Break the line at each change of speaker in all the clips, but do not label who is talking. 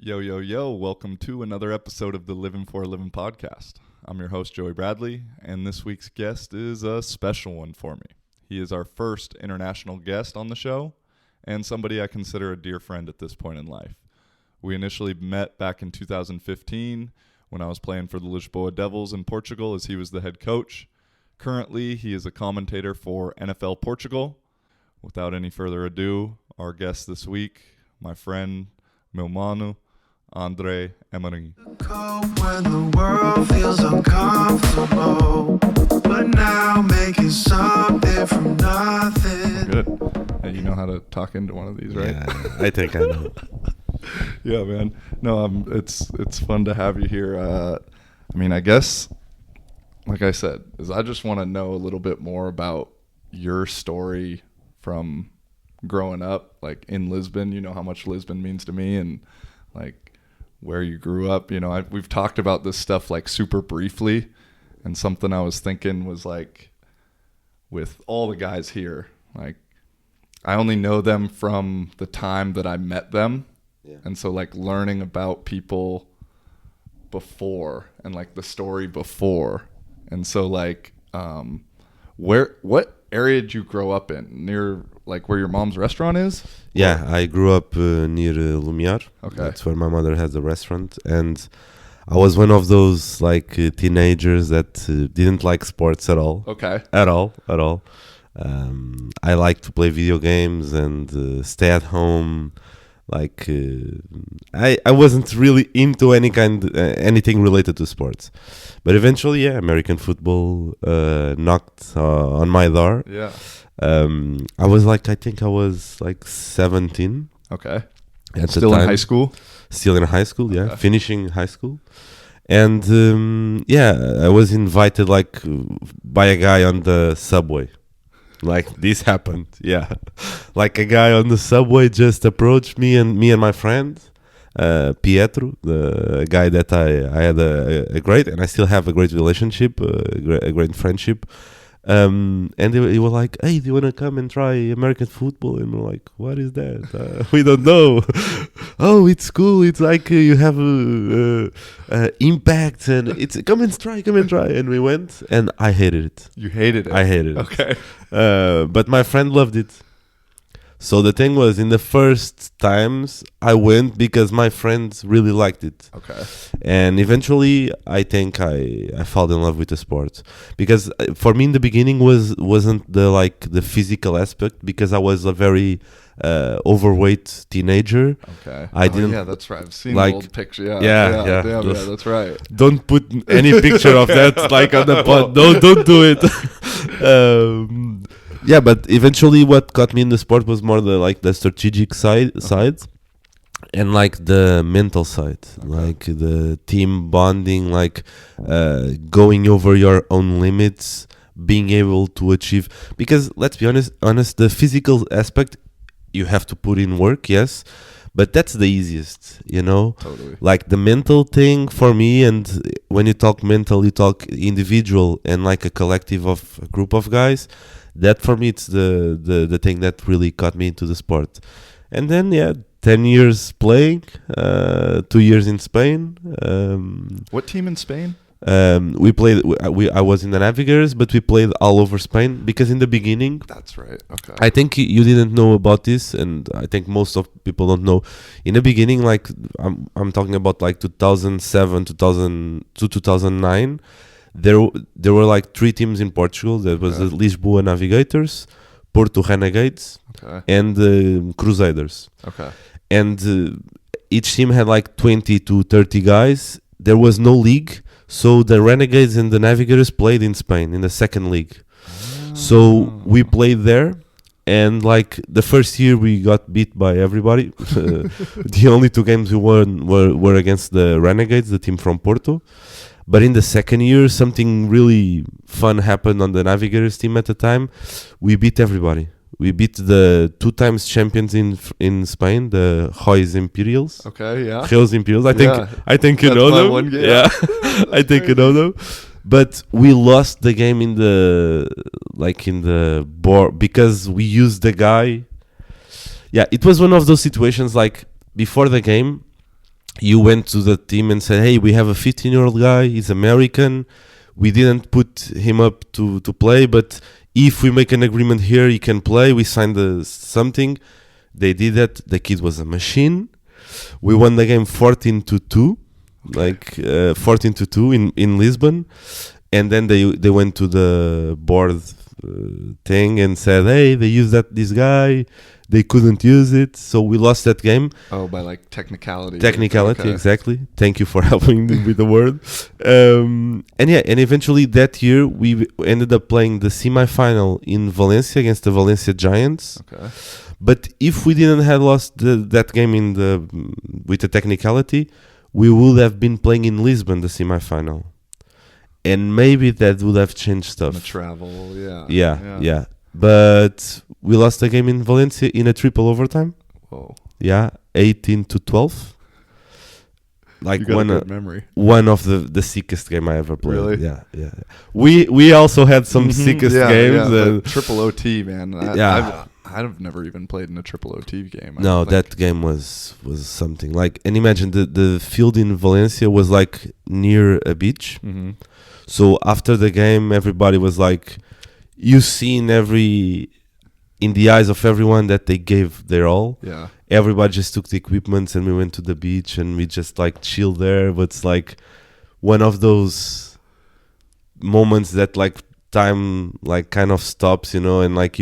Yo, yo, yo, welcome to another episode of the Living for a Living podcast. I'm your host, Joey Bradley, and this week's guest is a special one for me. He is our first international guest on the show, and somebody I consider a dear friend at this point in life. We initially met back in 2015 when I was playing for the Lisboa Devils in Portugal as he was the head coach. Currently, he is a commentator for NFL Portugal. Without any further ado, our guest this week, my friend, meu mano, Amorim.
When the world feels uncomfortable, but now making something from nothing.
Good. Hey, you know how to talk into one of these, right?
Yeah, I think I know.
Yeah, man. No, it's fun to have you here. I guess, like I said, is I just want to know a little bit more about your story from growing up, like in Lisbon. You know how much Lisbon means to me, and like where you grew up. You know, we've talked about this stuff like super briefly, and something I was thinking was like, with all the guys here, like I only know them from the time that I met them. Yeah. And so like learning about people before and like the story before. And so like what area did you grow up in? Near like where your mom's restaurant is?
Yeah, I grew up near Lumiar.
Okay.
That's where my mother has a restaurant, and I was one of those like teenagers that didn't like sports at all.
Okay.
At all. I liked to play video games and stay at home. Like I wasn't really into anything related to sports, but eventually, yeah, American football knocked on my door.
Yeah.
I think I was like 17.
Okay.
At
Still
the time.
in high school?
Still in high school, yeah.
Okay.
Finishing high school. And I was invited like by a guy on the subway. Like this happened, yeah. Like a guy on the subway just approached me and my friend, Pietro, the guy that I had a great, and I still have a great relationship, a great friendship. And they were like, "Hey, do you want to come and try American football?" And we're like, "What is that? We don't know." Oh, it's cool. It's like you have impact, and it's come and try. And we went, and I hated it.
You hated it?
I hated it.
Okay.
But my friend loved it. So the thing was, in the first times, I went because my friends really liked it.
Okay.
And eventually, I think I fell in love with the sport. Because for me in the beginning wasn't the physical aspect, because I was a very overweight teenager.
Okay.
I didn't.
Yeah, that's right. I've seen
like,
the old picture. Yeah.
Yeah.
Damn, yeah, that's right.
Don't put any picture of that like on the pod. No, don't do it. Yeah, but eventually what got me in the sport was more the strategic side, and like the mental side, okay. Like the team bonding, like going over your own limits, being able to achieve. Because let's be honest, the physical aspect, you have to put in work, yes, but that's the easiest, you know?
Totally. Like
the mental thing for me, and when you talk mental, you talk individual and like a collective of a group of guys. That for me, it's the thing that really got me into the sport. And then, 10 years playing, 2 years in Spain.
What team in Spain?
We played. I was in the Navigators, but we played all over Spain because in the beginning.
That's right. Okay.
I think you didn't know about this, and I think most of people don't know. In the beginning, like I'm talking about like 2007, 2000 to 2009. There were like 3 teams in Portugal. There was the Lisboa Navigators, Porto Renegades, and Crusaders.
Okay.
And each team had like 20 to 30 guys. There was no league, so the Renegades and the Navigators played in Spain in the second league. So we played there, and like the first year we got beat by everybody. The only 2 games we won were against the Renegades, the team from Porto. But in the second year, something really fun happened on the Navigators team at the time. We beat everybody. We beat the 2 times champions in Spain, the Reus Imperials.
Okay, yeah.
Reus Imperials. I think you know them.
One game.
Yeah, I think you know them. But we lost the game in the board because we used the guy. Yeah, it was one of those situations like before the game. you went to the team and said, hey, we have a 15-year-old guy, he's American, we didn't put him up to play, but if we make an agreement here, he can play. We signed something. They did that. The kid was a machine. We won the game 14-2, like 14-2 in Lisbon. And then they went to the board thing and said, hey, they used this guy. They couldn't use it, so we lost that game.
Oh, by like technicality.
Technicality,
Okay.
exactly. Thank you for helping me with the word. And eventually that year we ended up playing the semi-final in Valencia against the Valencia Giants.
Okay.
But if we didn't have lost that game with the technicality, we would have been playing in Lisbon the semi-final, and maybe that would have changed stuff.
The travel,
Yeah. But we lost the game in Valencia in a triple overtime.
Whoa.
Yeah, 18-12. Like
You got a good memory.
one of the sickest game I ever played.
Really?
Yeah. We also had some sickest games.
Yeah, triple OT, man.
Yeah.
I've never even played in a triple OT game.
No, that game was something. Like, and imagine the field in Valencia was like near a beach.
Mm-hmm.
So after the game, everybody was like, you see in the eyes of everyone that they gave their all.
Yeah.
Everybody just took the equipment and we went to the beach and we just like chilled there. But it's like one of those moments that like time like kind of stops, and like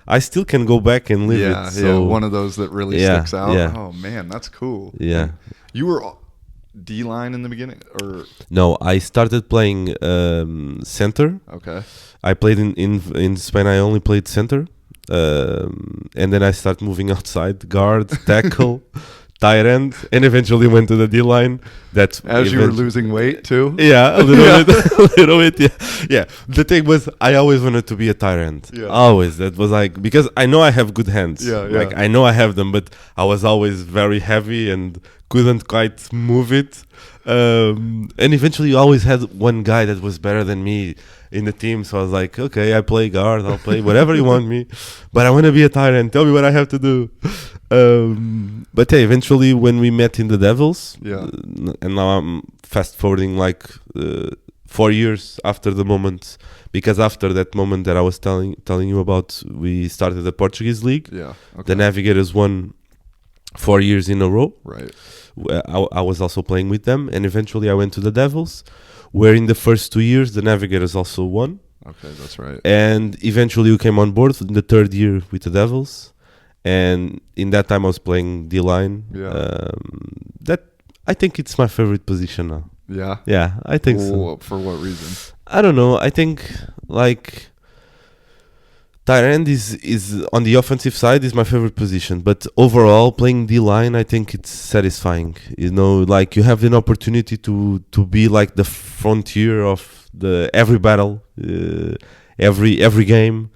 I still can go back and live it. So
one of those that really sticks out.
Yeah.
Oh man, that's cool.
Yeah.
You were D-line in the beginning, or
No, I started playing center.
okay?
I played in Spain. I only played center, and then I started moving outside, guard, tackle, tight end, and eventually went to the D line.
As you were losing weight too.
Yeah, a little bit, a little bit. Yeah. The thing was, I always wanted to be a tight end.
Yeah.
Always. That was like, because I know I have good hands.
Yeah.
Like I know I have them, but I was always very heavy and couldn't quite move it. And eventually, you always had one guy that was better than me in the team. So I was like, okay, I play guard. I'll play whatever you want me, but I want to be a tight end. Tell me what I have to do. But hey, eventually, when we met in the Devils, and now I'm fast forwarding like 4 years after the moment, because after that moment that I was telling you about, we started the Portuguese league.
Yeah. Okay.
The Navigators won 4 years in a row.
Right.
I was also playing with them, and eventually I went to the Devils, where in the first 2 years the Navigators also won.
Okay, that's right.
And eventually we came on board in the third year with the Devils, and in that time I was playing D-line.
Yeah.
That I think it's my favorite position now.
Yeah.
Yeah, I think so.
Well, for what reason?
I don't know. I think like tight end is on the offensive side is my favorite position, but overall playing D-line, I think it's satisfying. Like you have an opportunity to be like the frontier of every battle, every game,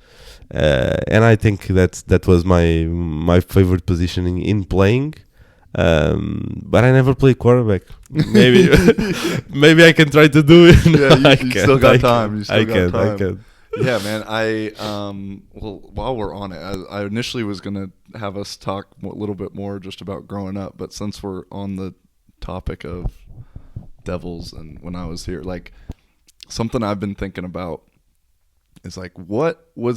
and I think that was my favorite position in playing. But I never played quarterback. Maybe maybe I can try to do it.
Yeah, you still got time.
I can.
Yeah, man. Well, while we're on it, I initially was gonna have us talk a little bit more just about growing up, but since we're on the topic of Devils and when I was here, like something I've been thinking about is like what were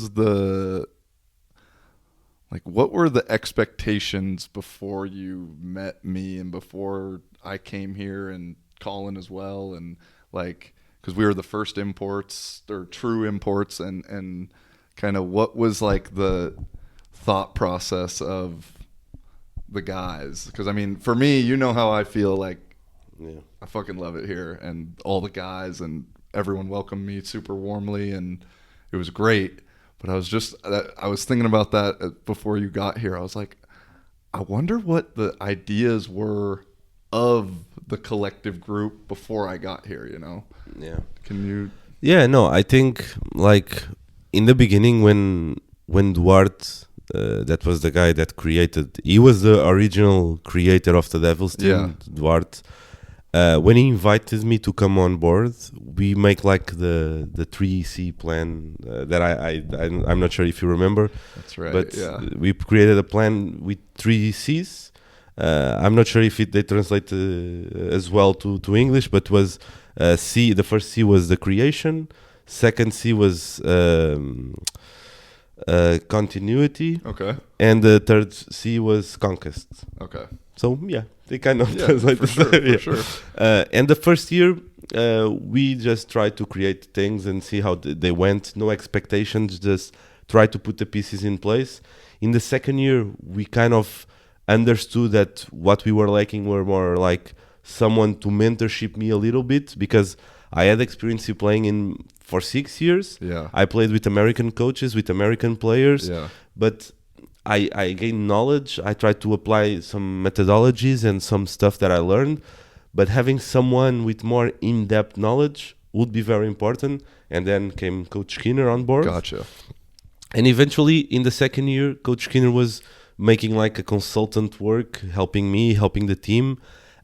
the expectations before you met me and before I came here, and Colin as well, and like, because we were the first imports or true imports, and kind of what was like the thought process of the guys? Because I mean, for me, you know how I feel. Like, I fucking love it here, and all the guys and everyone welcomed me super warmly, and it was great. But I was thinking about that before you got here. I was like, I wonder what the ideas were of the collective group before I got here, Yeah. Can you?
Yeah, no, I think like in the beginning when Duarte, that was the guy that he was the original creator of the Devils team, Duarte. When he invited me to come on board, we make like the 3C plan that I'm not sure if you remember.
That's right.
But we created a plan with 3 Cs. I'm not sure if they translate as well to English, but was C. The first C was the creation. Second C was continuity.
Okay.
And the third C was conquest.
Okay.
So yeah, they kind of
Yeah,
translate
for
the
sure,
same, yeah.
for sure.
And the first year, we just tried to create things and see how they went. No expectations, just try to put the pieces in place. In the second year, we kind of understood that what we were lacking were more like someone to mentorship me a little bit, because I had experience in playing for 6 years.
Yeah.
I played with American coaches, with American players,
Yeah.
but I gained knowledge. I tried to apply some methodologies and some stuff that I learned, but having someone with more in-depth knowledge would be very important. And then came Coach Skinner on board.
Gotcha.
And eventually, in the second year, Coach Skinner was making like a consultant work, helping me, helping the team.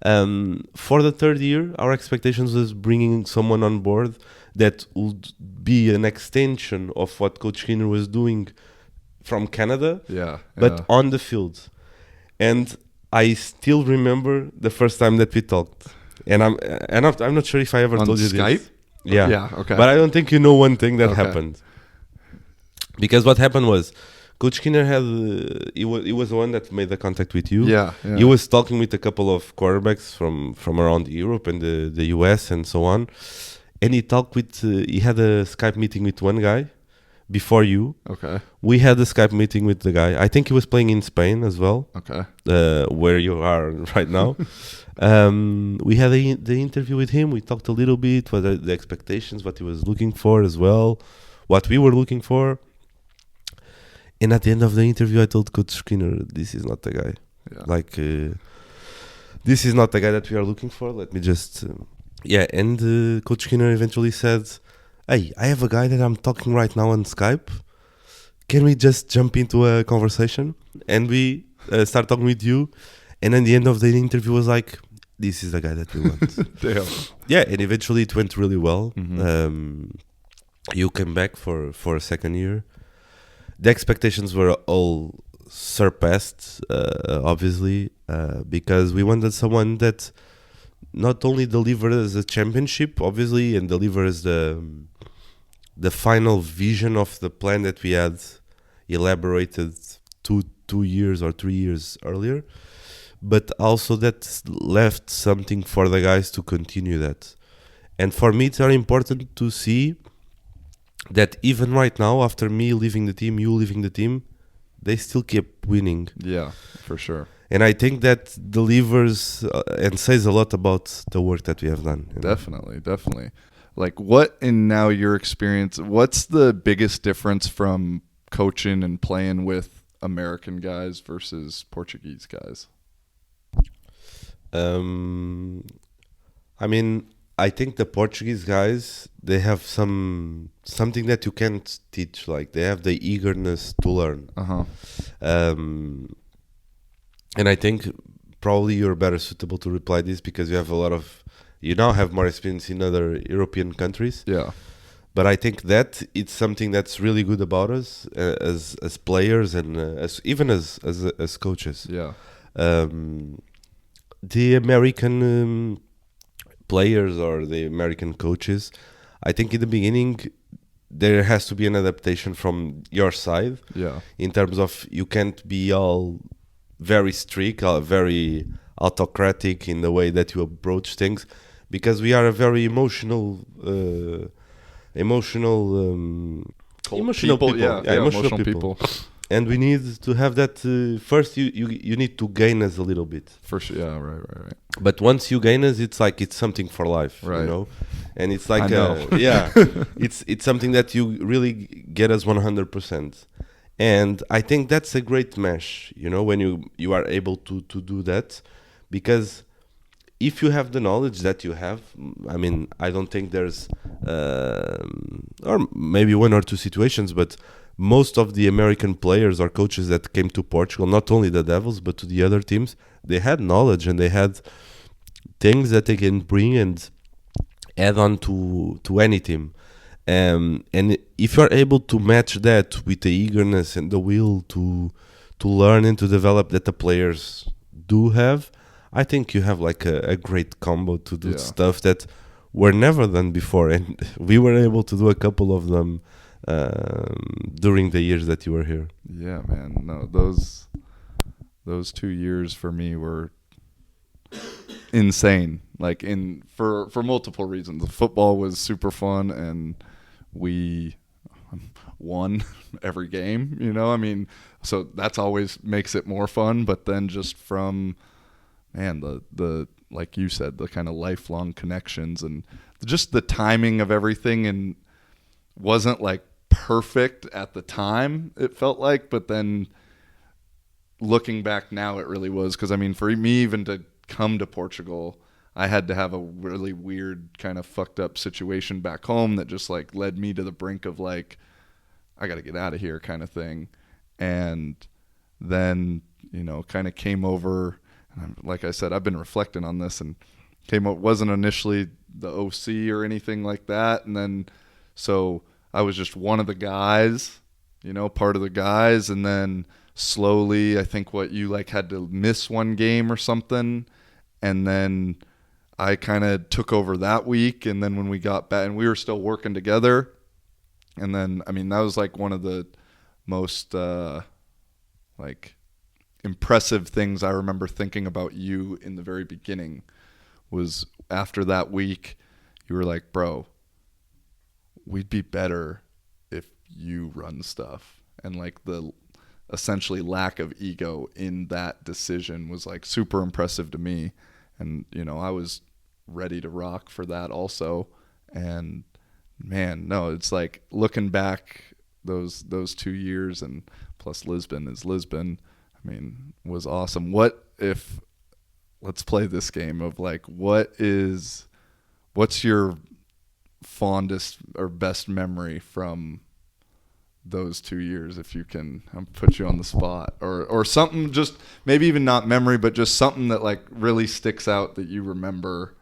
For the third year, our expectations was bringing someone on board that would be an extension of what Coach Skinner was doing from Canada,
Yeah.
but
yeah.
on the field. And I still remember the first time that we talked. And I'm not sure if I ever
On
told you
Skype?
this. Yeah.
Yeah, okay.
But I don't think you know one thing that
Okay.
happened. Because what happened was, Coach Skinner had he was the one that made the contact with you.
Yeah, yeah.
He was talking with a couple of quarterbacks from around Europe and the US and so on, and he talked with he had a Skype meeting with one guy before you.
Okay.
We had a Skype meeting with the guy. I think he was playing in Spain as well,
Okay.
where you are right now. We had the interview with him. We talked a little bit what the expectations, what he was looking for as well, what we were looking for. And at the end of the interview, I told Coach Skinner, this is not the guy.
Yeah.
Like, this is not the guy that we are looking for. Let me just... and Coach Skinner eventually said, hey, I have a guy that I'm talking right now on Skype. Can we just jump into a conversation? And we start talking with you. And at the end of the interview was like, this is the guy that we want.
Damn.
Yeah, and eventually it went really well.
Mhm.
You came back for a second year. The expectations were all surpassed, obviously, because we wanted someone that not only delivered us a championship, obviously, and delivers the final vision of the plan that we had elaborated two years or 3 years earlier, but also that left something for the guys to continue that. And for me, it's very important to see that even right now, after me leaving the team, you leaving the team, they still keep winning.
Yeah, for sure.
And I think that delivers and says a lot about the work that we have done. You know?
Definitely, definitely. Like, what in now your experience, what's the biggest difference from coaching and playing with American guys versus Portuguese guys?
I mean, I think the Portuguese guys, they have something that you can't teach. Like, they have the eagerness to learn.
Uh-huh.
And I think probably you're better suitable to reply this because you now have more experience in other European countries.
Yeah.
But I think that it's something that's really good about us as players and as coaches.
Yeah.
The American players or the American coaches, I think in the beginning there has to be an adaptation from your side.
Yeah.
In terms of you can't be all very strict, very autocratic in the way that you approach things, because we are a very emotional
people. Yeah,
emotional people. And we need to have that. First, you need to gain us a little bit.
For sure. Yeah, right.
But once you gain us, it's like it's something for life,
Right.
you know. And it's like,
I know.
it's something that you really get us 100%. And I think that's a great mesh, you know, when you are able to do that, because if you have the knowledge that you have, I mean, I don't think there's, or maybe one or two situations, but most of the American players or coaches that came to Portugal, not only the Devils, but to the other teams, they had knowledge and they had things that they can bring and add on to any team. And if you're able to match that with the eagerness and the will to learn and to develop that the players do have, I think you have like a great combo to do
Yeah.
stuff that were never done before, and we were able to do a couple of them during the years that you were here.
Yeah, man. No, those 2 years for me were insane. Like for multiple reasons. The football was super fun, and we won every game. You know, I mean, so that's always makes it more fun. But then just from the like you said, the kind of lifelong connections and just the timing of everything, and wasn't like perfect at the time, it felt like, but then looking back now, it really was. Because I mean, for me even to come to Portugal, I had to have a really weird kind of fucked up situation back home that just like led me to the brink of like, I got to get out of here kind of thing. And then, you know, kind of came over, and like I said, I've been reflecting on this, and wasn't initially the OC or anything like that. And then, so I was just one of the guys, you know, part of the guys. And then slowly, I think you like had to miss one game or something. And then I kind of took over that week. And then when we got back, and we were still working together. And then, I mean, that was like one of the most like impressive things I remember thinking about you in the very beginning was after that week, you were like, bro, we'd be better if you run stuff. And like the essentially lack of ego in that decision was like super impressive to me. And, you know, I was ready to rock for that also. And man, no, it's like looking back those 2 years, and plus Lisbon is Lisbon, I mean, was awesome. What if, let's play this game of like, what's your fondest or best memory from those 2 years, if you can? I'll put you on the spot, or something, just maybe even not memory, but just something that like really sticks out that you remember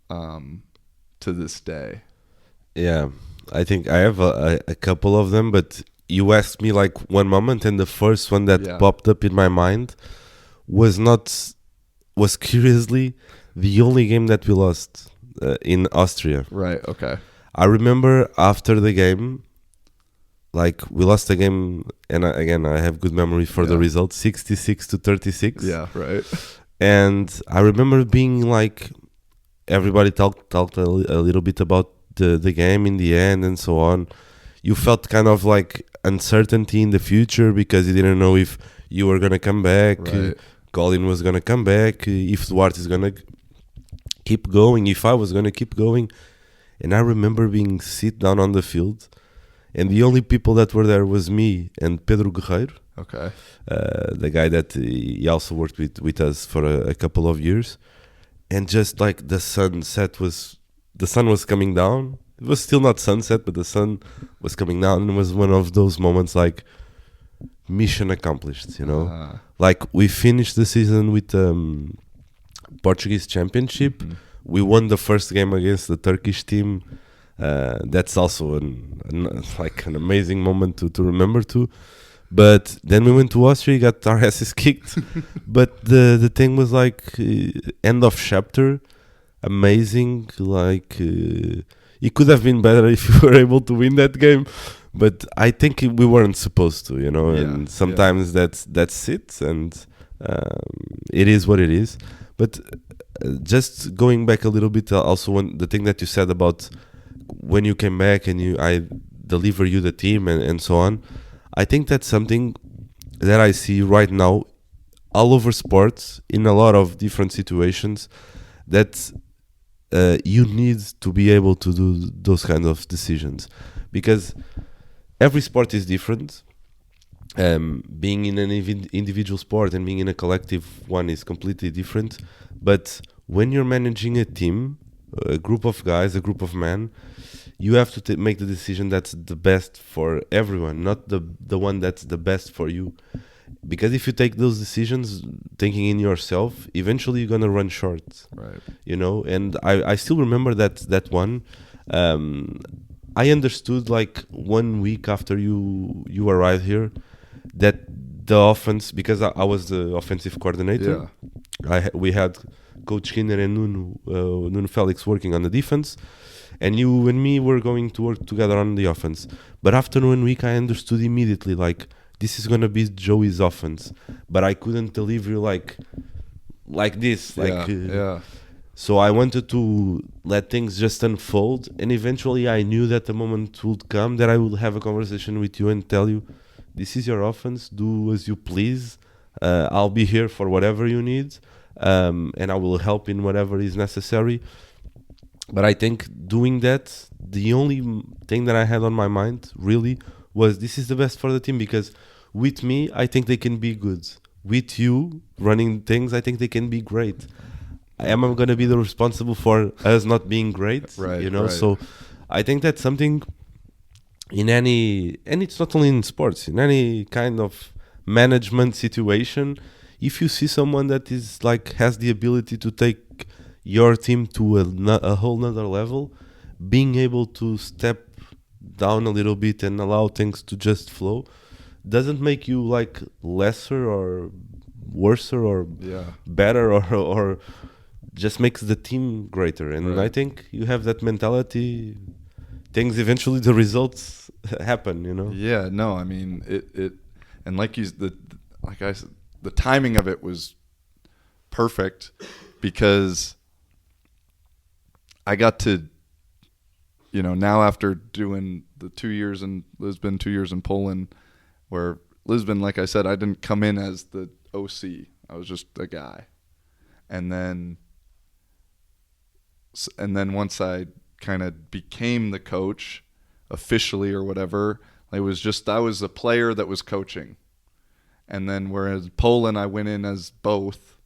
to this day.
Yeah, I think I have a couple of them, but you asked me like one moment, and the first one that popped up in my mind was curiously the only game that we lost in Austria.
Right, okay.
I remember after the game, like we lost the game, and I have good memory for the result, 66-36.
Yeah, right.
And I remember being like, everybody talked a little bit about the game in the end and so on. You felt kind of like uncertainty in the future because you didn't know if you were going to come back,
right.
Colin was going to come back, if Duarte is going to keep going, if I was going to keep going. And I remember being sit down on the field, and the only people that were there was me and Pedro Guerreiro.
Okay.
The guy that he also worked with us for a couple of years. And just like the sun was coming down. It was still not sunset, but the sun was coming down, and it was one of those moments like mission accomplished, you know. Like we finished the season with Portuguese championship. Mm-hmm. We won the first game against the Turkish team. That's also an amazing moment to remember too. But then we went to Austria, got our asses kicked. But the thing was like end of chapter, amazing. Like it could have been better if we were able to win that game, but I think we weren't supposed to, you know. Yeah, and sometimes that's it, and it is what it is. But just going back a little bit, also the thing that you said about when you came back and I deliver you the team and so on. I think that's something that I see right now all over sports in a lot of different situations, that you need to be able to do those kind of decisions, because every sport is different. Being in an individual sport and being in a collective one is completely different. But when you're managing a team, a group of guys, a group of men, you have to make the decision that's the best for everyone, not the one that's the best for you. Because if you take those decisions thinking in yourself, eventually you're gonna run short,
right? You
know. And I still remember that one. I understood like 1 week after you arrived here that the offense, because I was the offensive coordinator.
Yeah.
We had Coach Skinner and Nuno Felix working on the defense, and you and me were going to work together on the offense. But after 1 week, I understood immediately, like, this is gonna be Joey's offense, but I couldn't deliver like this, like.
Yeah.
So I wanted to let things just unfold, and eventually I knew that the moment would come that I would have a conversation with you and tell you, this is your offense, do as you please. I'll be here for whatever you need, and I will help in whatever is necessary. But I think doing that, the only thing that I had on my mind really was, this is the best for the team, because with me, I think they can be good. With you running things, I think they can be great. Am I going to be the responsible for us not being great?
Right,
you know,
right.
So I think that's something in any, and it's not only in sports, in any kind of management situation. If you see someone that is like has the ability to take your team to a whole nother level, being able to step down a little bit and allow things to just flow doesn't make you like lesser or worser or better or just makes the team greater. And I think you have that mentality, things eventually, the results happen, you know.
Yeah, no, I mean it and like I said, the timing of it was perfect, because I got to, you know, now after doing the 2 years in Lisbon, 2 years in Poland, where Lisbon, like I said, I didn't come in as the OC. I was just a guy. And then once I kind of became the coach officially or whatever, it was just, I was a player that was coaching. And then whereas Poland, I went in as both,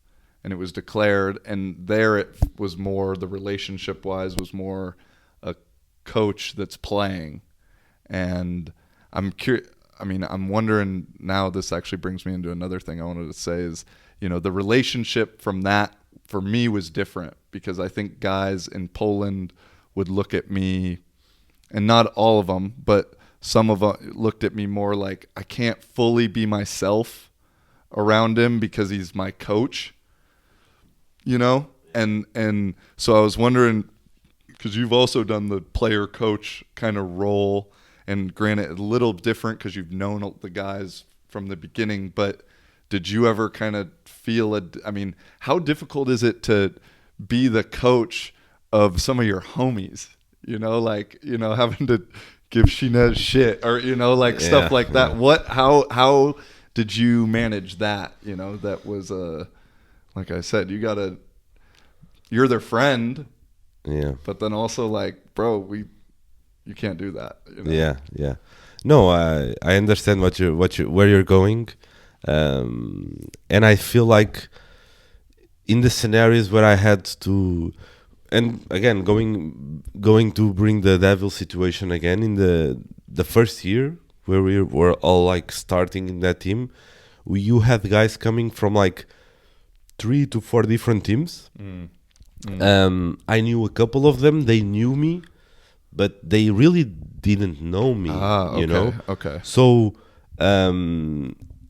and it was declared, and there it was more, the relationship wise was more a coach that's playing. And I'm curious, I mean, I'm wondering now, this actually brings me into another thing I wanted to say is, you know, the relationship from that for me was different, because I think guys in Poland would look at me, and not all of them, but some of them looked at me more like I can't fully be myself around him because he's my coach, you know? And so I was wondering, because you've also done the player coach kind of role, and granted a little different because you've known the guys from the beginning, but did you ever kind of feel I mean, how difficult is it to be the coach of some of your homies, you know, like, you know, having to give Sheena shit or, you know, like stuff like that. How did you manage that? You know, that was like I said, you're their friend.
Yeah.
But then also like, bro, you can't do that. You know?
Yeah. No, I understand where you're going. And I feel like in the scenarios where I had to, and again, going to bring the Devil situation again, in the first year where we were all like starting in that team, you had guys coming from like 3 to 4 different teams. I knew a couple of them, they knew me, but they really didn't know me, you know?
Okay.
So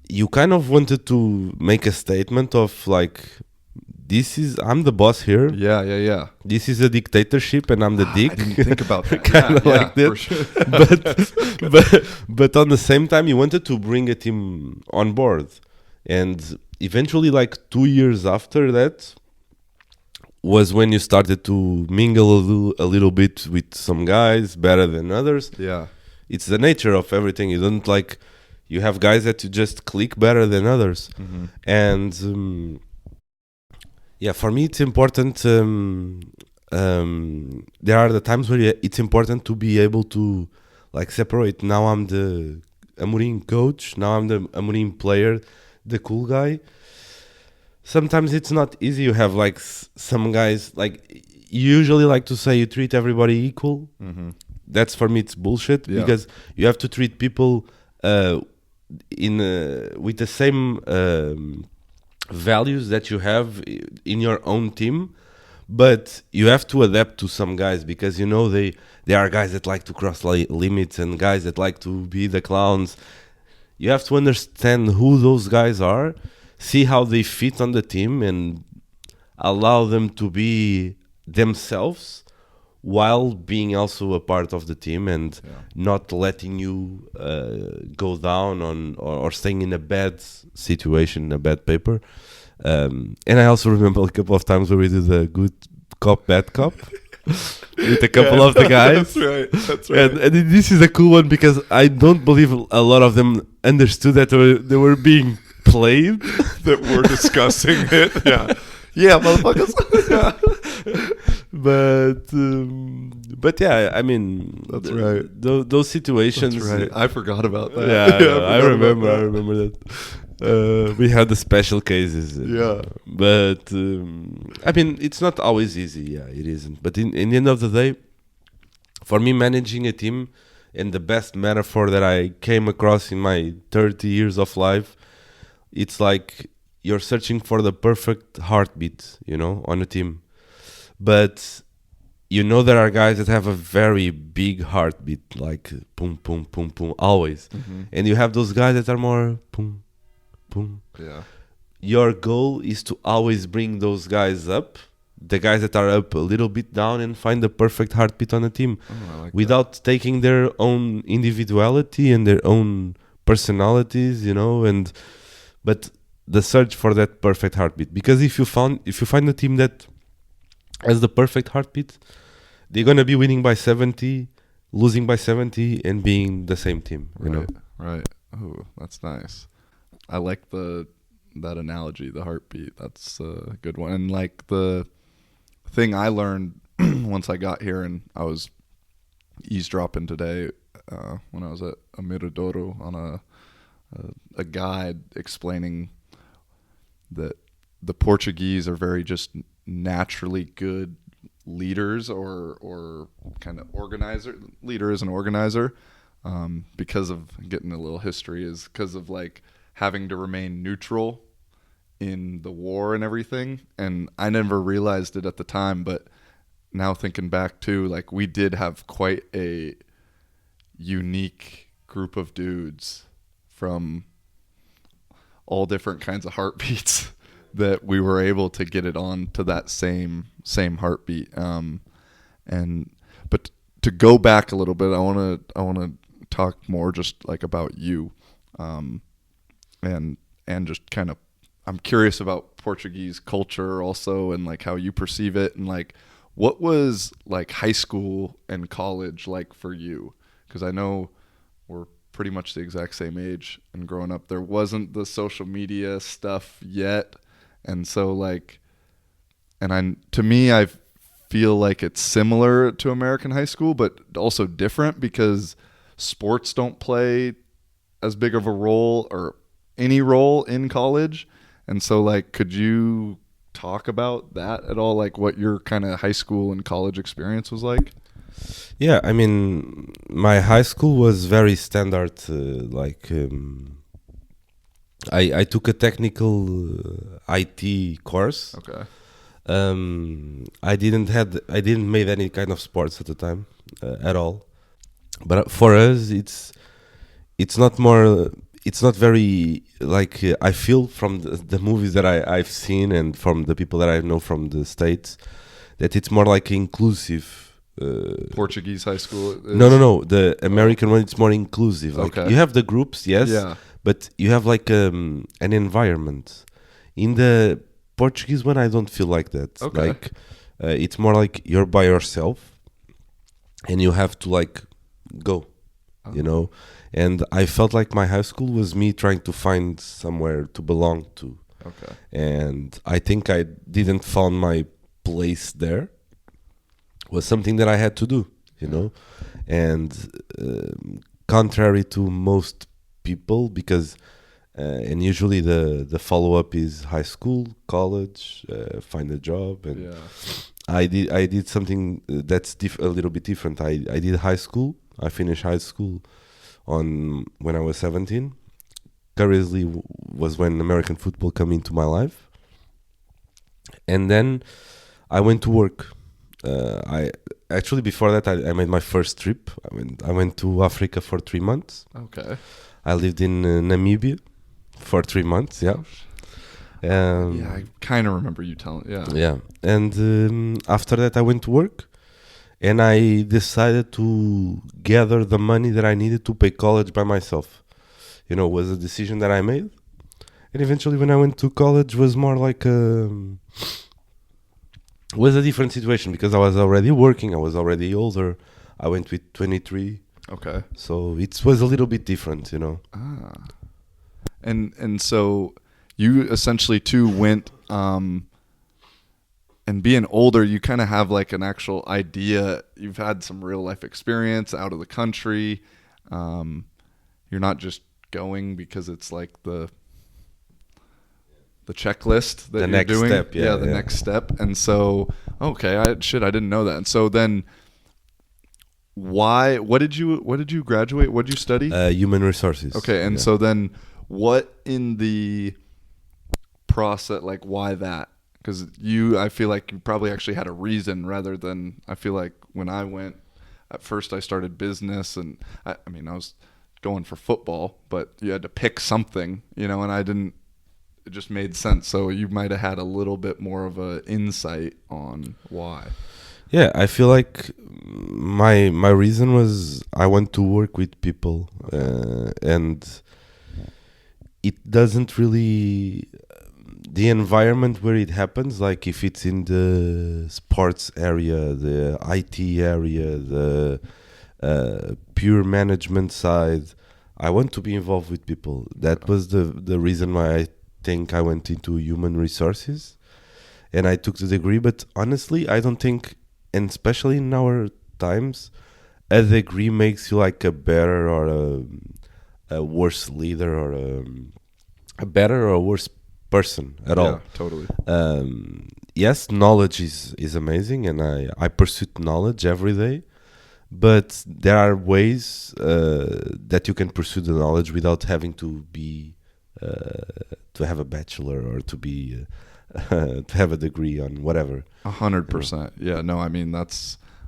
you kind of wanted to make a statement of like, I'm the boss here.
Yeah.
This is a dictatorship and I'm the dick.
I didn't think about that.
Kind of like that.
For sure.
but on the same time, you wanted to bring a team on board. And eventually, like 2 years after that, was when you started to mingle a little bit with some guys better than others.
Yeah.
It's the nature of everything. You don't like, you have guys that you just click better than others.
Mm-hmm.
And yeah, for me, it's important. There are the times where it's important to be able to like separate. Now I'm the Amorim coach. Now I'm the Amorim player, the cool guy. Sometimes it's not easy. You have like some guys, like you usually like to say you treat everybody equal.
Mm-hmm.
That's for me, it's bullshit, because you have to treat people with the same values that you have in your own team, but you have to adapt to some guys, because you know they are guys that like to cross limits and guys that like to be the clowns. you have to understand who those guys are, see how they fit on the team, and allow them to be themselves while being also a part of the team, and not letting you go down on or staying in a bad situation, a bad paper. And I also remember a couple of times where we did a good cop, bad cop with a couple of the guys.
That's right.
And this is a cool one because I don't believe a lot of them understood that they were being played.
That we're discussing it. Yeah, motherfuckers.
But yeah, I mean,
That's right.
Those situations.
That's right. I forgot about that.
Yeah, I remember that. We had the special cases.
Yeah.
But I mean, it's not always easy. Yeah, it isn't. But in the end of the day, for me, managing a team, and the best metaphor that I came across in my 30 years of life, it's like you're searching for the perfect heartbeat, on a team. But there are guys that have a very big heartbeat, like boom, boom, boom, boom, always.
Mm-hmm.
And you have those guys that are more boom, boom.
Yeah.
Your goal is to always bring those guys up, the guys that are up a little bit down, and find the perfect heartbeat on a team,
I like
without taking their own individuality and their own personalities, but the search for that perfect heartbeat. Because if you find a team that has the perfect heartbeat, they're gonna be winning by 70, losing by 70, and being the same team.
Right. Oh, that's nice. I like that analogy, the heartbeat. That's a good one. And like the thing I learned once I got here, and I was eavesdropping today when I was at Amiradoro on a guide explaining that the Portuguese are very just naturally good leaders, or kind of leader is an organizer, because of getting a little history, is because of like having to remain neutral in the war and everything. And I never realized it at the time, but now thinking back too, like we did have quite a unique group of dudes from all different kinds of heartbeats that we were able to get it on to that same heartbeat. But to go back a little bit, I want to talk more just like about you, and just kind of, I'm curious about Portuguese culture also, and like how you perceive it, and like what was like high school and college like for you? Because I know we're pretty much the exact same age, and growing up there wasn't the social media stuff yet, and so like, and to me I feel like it's similar to American high school, but also different because sports don't play as big of a role or any role in college. And so like, could you talk about that at all, like what your kind of high school and college experience was like?
Yeah, I mean, my high school was very standard. I took a technical IT course.
Okay.
I didn't make any kind of sports at the time at all. But for us, it's not very like I feel from the movies that I've seen and from the people that I know from the States, that it's more like inclusive.
Portuguese high school is?
No. The American one, it's more inclusive. Like
Okay.
you have the groups, yes,
Yeah.
but you have like an environment. In the Portuguese one, I don't feel like that.
Okay.
Like it's more like you're by yourself, and you have to like go, And I felt like my high school was me trying to find somewhere to belong to.
Okay.
And I think I didn't find my place there. Was something that I had to do, and contrary to most people, because and usually the follow-up is high school, college, find a job, and
yeah.
I did something that's a little bit different. I did high school. I finished high school when I was 17. Curiously was when American football came into my life, and then I went to work. I actually before that I made my first trip. I went to Africa for 3 months.
Okay.
I lived in Namibia for 3 months. Yeah.
Yeah, I kind of remember you telling. Yeah.
Yeah. And after that, I went to work, and I decided to gather the money that I needed to pay college by myself. You know, it was a decision that I made. And eventually, when I went to college, was more like was a different situation because I was already working. I was already older. I went with 23,
Okay.
so it was a little bit different, you know.
And so you essentially too went and being older, you kind of have like an actual idea. You've had some real life experience out of the country. You're not just going because it's like the checklist that
The
you're
next
doing.
step, yeah,
the
yeah.
next step. And so, okay, I didn't know that. And so then, what did you graduate? What did you study?
Human resources.
Okay, and
yeah.
so then, what in the process, like, why that? Because I feel like you probably actually had a reason rather than, I feel like when I went, at first I started business, and I mean, I was going for football, but you had to pick something, and it just made sense. So you might have had a little bit more of a insight on why.
Yeah, I feel like my reason was I want to work with people, and it doesn't really the environment where it happens. Like if it's in the sports area, the IT area, the pure management side, I want to be involved with people. That was the reason why I think I went into human resources, and I took the degree. But honestly, I don't think, and especially in our times, a degree makes you like a better or a worse leader or a better or a worse person at all.
Yeah, totally.
Yes, knowledge is amazing, and I pursue knowledge every day. But there are ways that you can pursue the knowledge without having to be to have a bachelor or to be to have a degree on whatever.
100%. Yeah, no, I mean,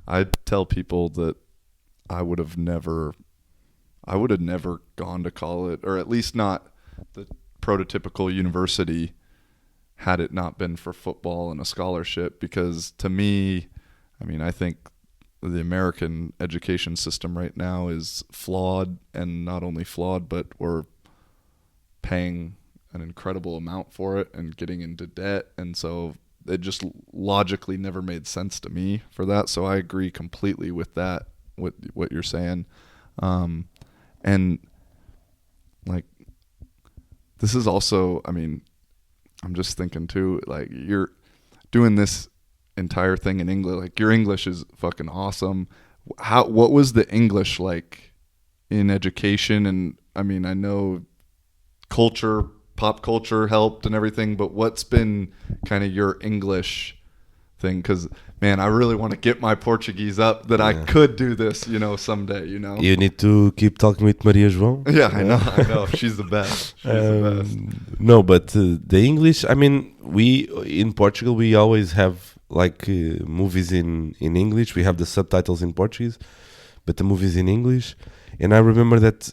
I tell people that I would have never gone to college, or at least not the prototypical university, had it not been for football and a scholarship. Because to me, I mean, I think the American education system right now is flawed, and not only flawed, but we're paying an incredible amount for it and getting into debt. And so it just logically never made sense to me for that. So I agree completely with that, with what you're saying. And like, this is also, I mean, I'm just thinking too, like, you're doing this entire thing in English. Like, your English is fucking awesome. What was the English like in education? And I mean, I know pop culture helped and everything, but what's been kind of your English thing? Because, man, I really want to get my Portuguese up that I could do this, someday,
You need to keep talking with Maria João.
Yeah, I know. She's the best. She's the best.
No, but the English, I mean, we in Portugal, we always have like movies in English. We have the subtitles in Portuguese, but the movies in English. And I remember that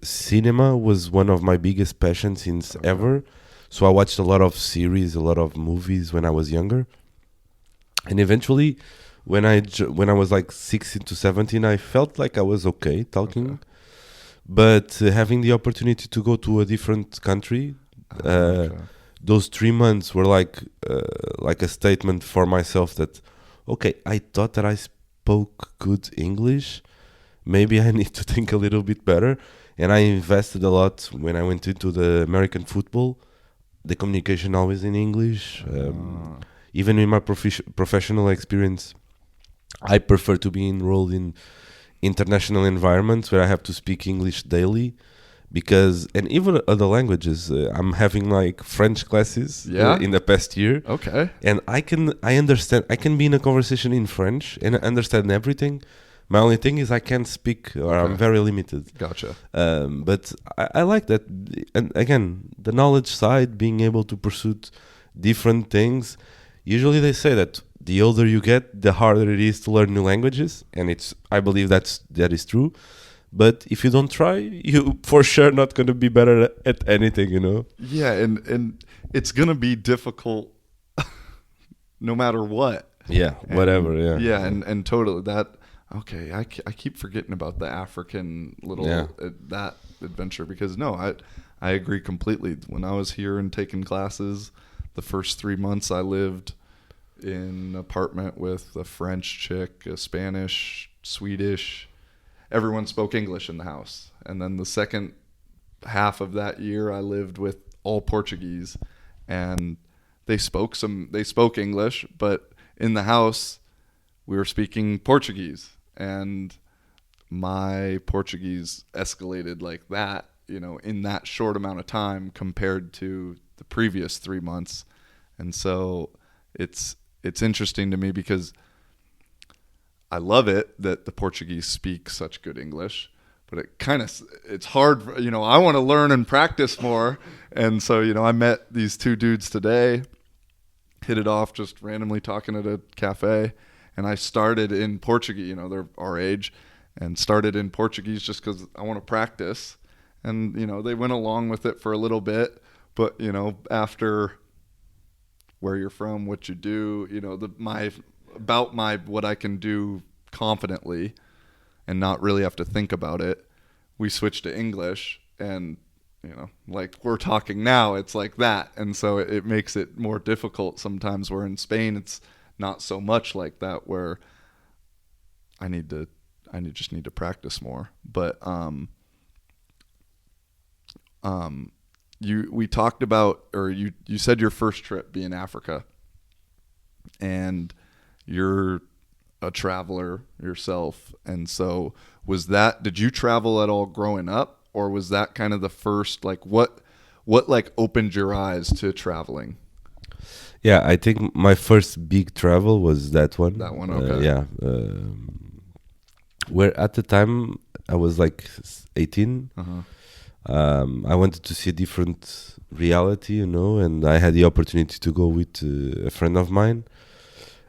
cinema was one of my biggest passions since ever. So I watched a lot of series, a lot of movies when I was younger. And eventually, when I was like 16 to 17, I felt like I was okay talking. But having the opportunity to go to a different country, those 3 months were like a statement for myself that, okay, I thought that I spoke good English. Maybe I need to think a little bit better. And I invested a lot when I went into the American football. The communication always in English. Even in my professional experience, I prefer to be enrolled in international environments where I have to speak English daily. And even other languages. I'm having like French classes in the past year.
Okay.
And I understand. I can be in a conversation in French and understand everything. My only thing is I can't speak, or I'm very limited.
Gotcha.
But I like that. And again, the knowledge side, being able to pursue different things. usually they say that the older you get, the harder it is to learn new languages, and I believe that is true. But if you don't try, you for sure not going to be better at anything, you know.
Yeah, and it's gonna be difficult, no matter what.
Yeah, whatever. Yeah.
Yeah, and totally that. Okay, I keep forgetting about the African little that adventure because no, I agree completely. When I was here and taking classes, the first 3 months I lived in an apartment with a French chick, a Spanish, Swedish. Everyone spoke English in the house. And then the second half of that year I lived with all Portuguese, and they spoke English, but in the house we were speaking Portuguese, and my Portuguese escalated like that, you know, in that short amount of time compared to the previous 3 months. And so it's interesting to me because I love it that the Portuguese speak such good English, but it's hard, you know, I want to learn and practice more. And so, you know, I met these two dudes today, hit it off just randomly talking at a cafe, and I started in Portuguese, you know, they're our age, and started in Portuguese just because I want to practice. And, you know, they went along with it for a little bit, but, you know, after where you're from, what you do, you know, what I can do confidently and not really have to think about it, we switched to English, and, you know, like we're talking now, it's like that. And so it makes it more difficult sometimes, where in Spain it's not so much like that, where I just need to practice more. But we talked about, or you said your first trip being Africa, and you're a traveler yourself. And so did you travel at all growing up, or was that kind of the first, like what like opened your eyes to traveling?
Yeah, I think my first big travel was that one.
That one, okay.
Where at the time I was like 18. I wanted to see a different reality, you know, and I had the opportunity to go with a friend of mine,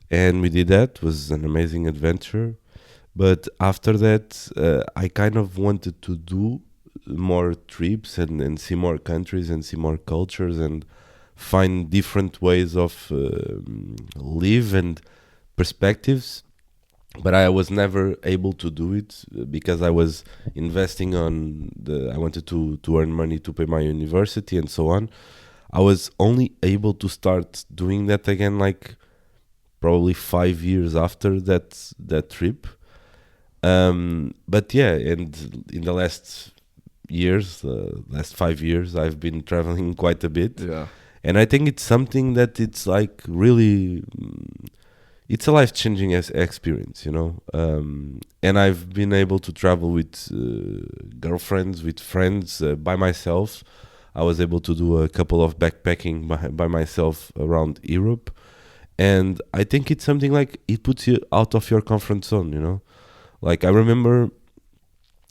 and we did that. It was an amazing adventure. But after that, I kind of wanted to do more trips and see more countries and see more cultures and find different ways of live and perspectives. But I was never able to do it because I was investing I wanted to earn money to pay my university and so on. I was only able to start doing that again like probably 5 years after that trip. But yeah, and in the last 5 years, I've been traveling quite a bit.
Yeah.
And I think it's something that it's like really, it's a life-changing experience, you know. And I've been able to travel with girlfriends, with friends, by myself. I was able to do a couple of backpacking by myself around Europe. And I think it's something like it puts you out of your comfort zone, you know. Like I remember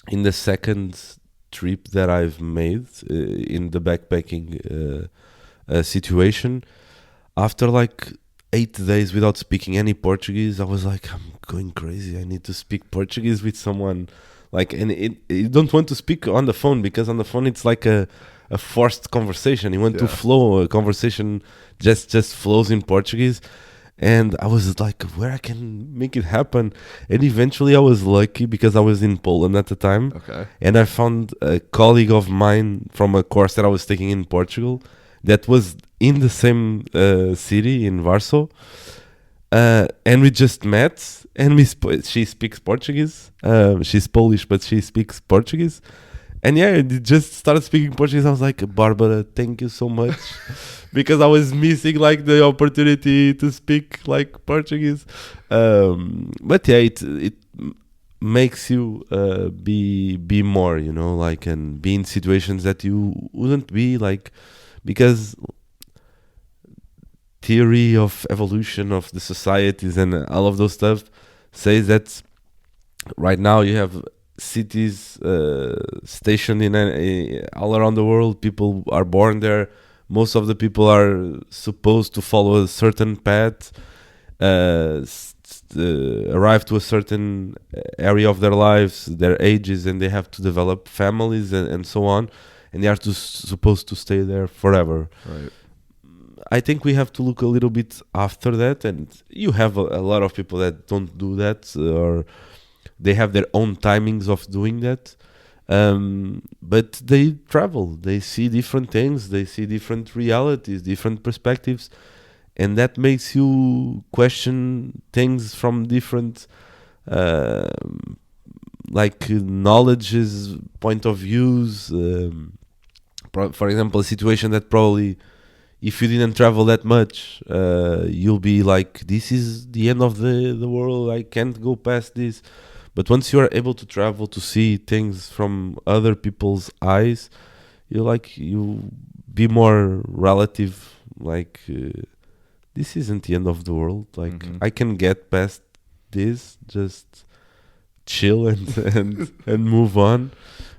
in the second trip that I've made in the backpacking situation, after like 8 days without speaking any Portuguese, I was like, I'm going crazy. I need to speak Portuguese with someone. Like, and you don't want to speak on the phone, because on the phone it's like a forced conversation. You want to flow. A conversation just flows in Portuguese. And I was like, where I can make it happen. And eventually I was lucky because I was in Poland at the time.
Okay.
And I found a colleague of mine from a course that I was taking in Portugal that was in the same city in Warsaw. And we just met, and she speaks Portuguese. She's Polish, but she speaks Portuguese. And yeah, I just started speaking Portuguese. I was like, Barbara, thank you so much. Because I was missing like the opportunity to speak like Portuguese. But yeah, it makes you be more, you know, like, and be in situations that you wouldn't be, like, because theory of evolution of the societies and all of those stuff says that right now you have cities stationed in all around the world. People are born there, most of the people are supposed to follow a certain path, arrive to a certain area of their lives, their ages, and they have to develop families and so on, and they are supposed to stay there forever.
Right.
I think we have to look a little bit after that, and you have a lot of people that don't do that, or they have their own timings of doing that. But they travel, they see different things, they see different realities, different perspectives, and that makes you question things from different knowledges, point of views. For example, a situation that probably, if you didn't travel that much, you'll be like, this is the end of the world, I can't go past this. But once you are able to travel, to see things from other people's eyes, you be more relative, this isn't the end of the world, I can get past this, just chill and move on.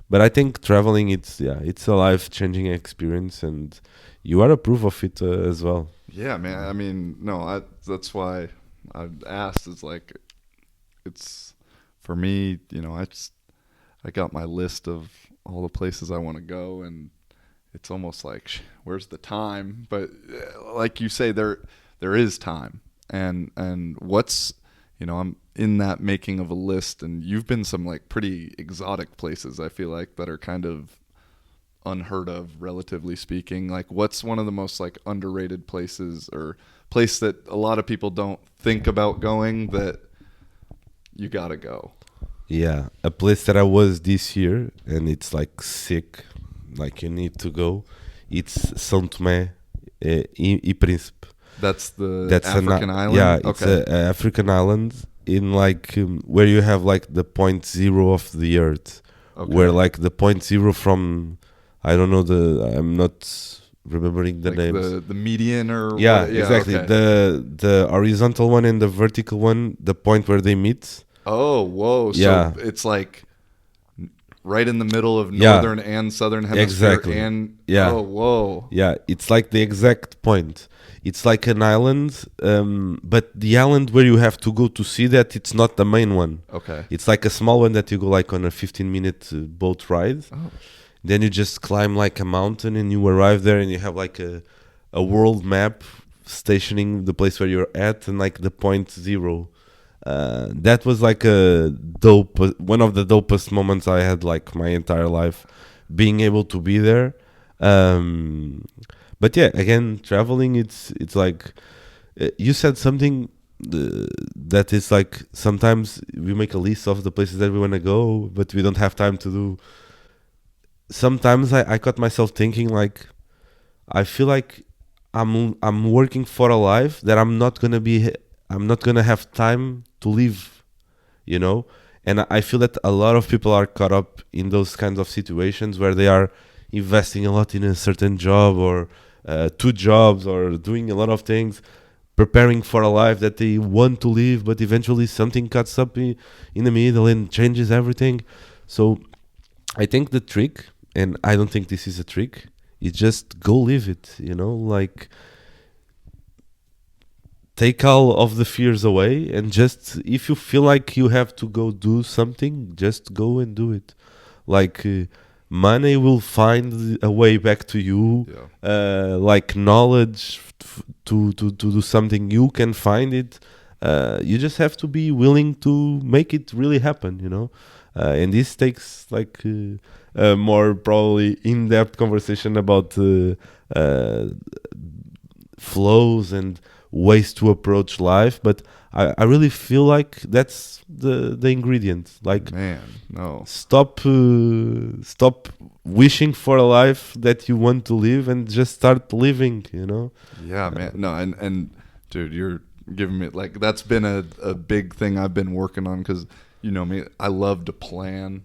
But I think traveling, it's a life-changing experience, and you are a proof of it as well.
Yeah, man. I mean, no, that's why I asked. It's like, it's for me. I got my list of all the places I want to go, and it's almost like, where's the time? But like you say, there is time, and what's, I'm in that making of a list, and you've been some like pretty exotic places, I feel like, that are kind of unheard of, relatively speaking. Like, what's one of the most like underrated places, or place that a lot of people don't think about going, that you gotta go?
Yeah, a place that I was this year, and it's like sick, like you need to go. It's São Tomé e Príncipe.
That's African island?
Yeah, it's an African island in where you have like the 0.0 of the earth. Okay. Where like the 0.0 from, I don't know, I'm not remembering the names.
The median, or
yeah,
what?
Exactly. Okay. The horizontal one and the vertical one, the point where they meet.
Oh, whoa!
Yeah.
So it's like right in the middle of northern and southern hemisphere.
Exactly.
And
oh,
whoa!
Yeah, it's like the exact point. It's like an island, but the island where you have to go to see that, it's not the main one.
Okay.
It's like a small one that you go like on a 15-minute boat ride. Oh. Then you just climb like a mountain, and you arrive there, and you have like a world map stationing the place where you're at, and like the 0.0. That was like one of the dopest moments I had like my entire life, being able to be there. But yeah, again, traveling, it's like you said something that is like, sometimes we make a list of the places that we want to go, but we don't have time to do. Sometimes I caught myself thinking, like, I feel like I'm working for a life that I'm not gonna have time to live, and I feel that a lot of people are caught up in those kinds of situations where they are investing a lot in a certain job, or 2 jobs, or doing a lot of things, preparing for a life that they want to live, but eventually something cuts up in the middle and changes everything. So I think the trick, and I don't think this is a trick, is just go live it, like, take all of the fears away, and just, if you feel like you have to go do something, just go and do it. Like, money will find a way back to you. Yeah. Like knowledge to do something, you can find it. You just have to be willing to make it really happen, and this takes like a more probably in-depth conversation about flows and ways to approach life, but I really feel like that's the ingredient. Like,
man, no,
stop wishing for a life that you want to live, and just start living.
Yeah, man. No, and dude, you're giving me, like, that's been a big thing I've been working on, because you know me, I love to plan,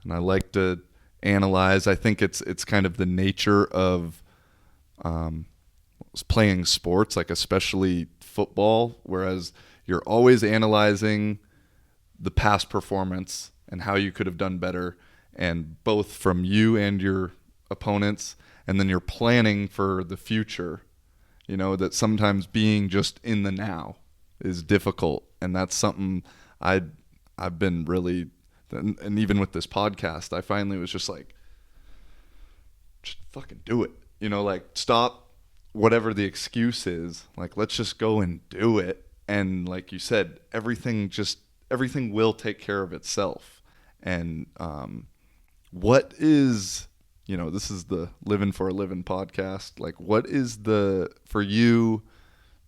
and I like to analyze. I think it's kind of the nature of playing sports, like especially football, whereas you're always analyzing the past performance and how you could have done better, and both from you and your opponents, and then you're planning for the future. You know, that sometimes being just in the now is difficult, and that's something I've been really, and even with this podcast, I finally was just like, just fucking do it. You know, like stop whatever the excuse is. Like, let's just go and do it. And like you said, everything will take care of itself. And what is, you know, this is the Living for a Living podcast. Like, what is for you,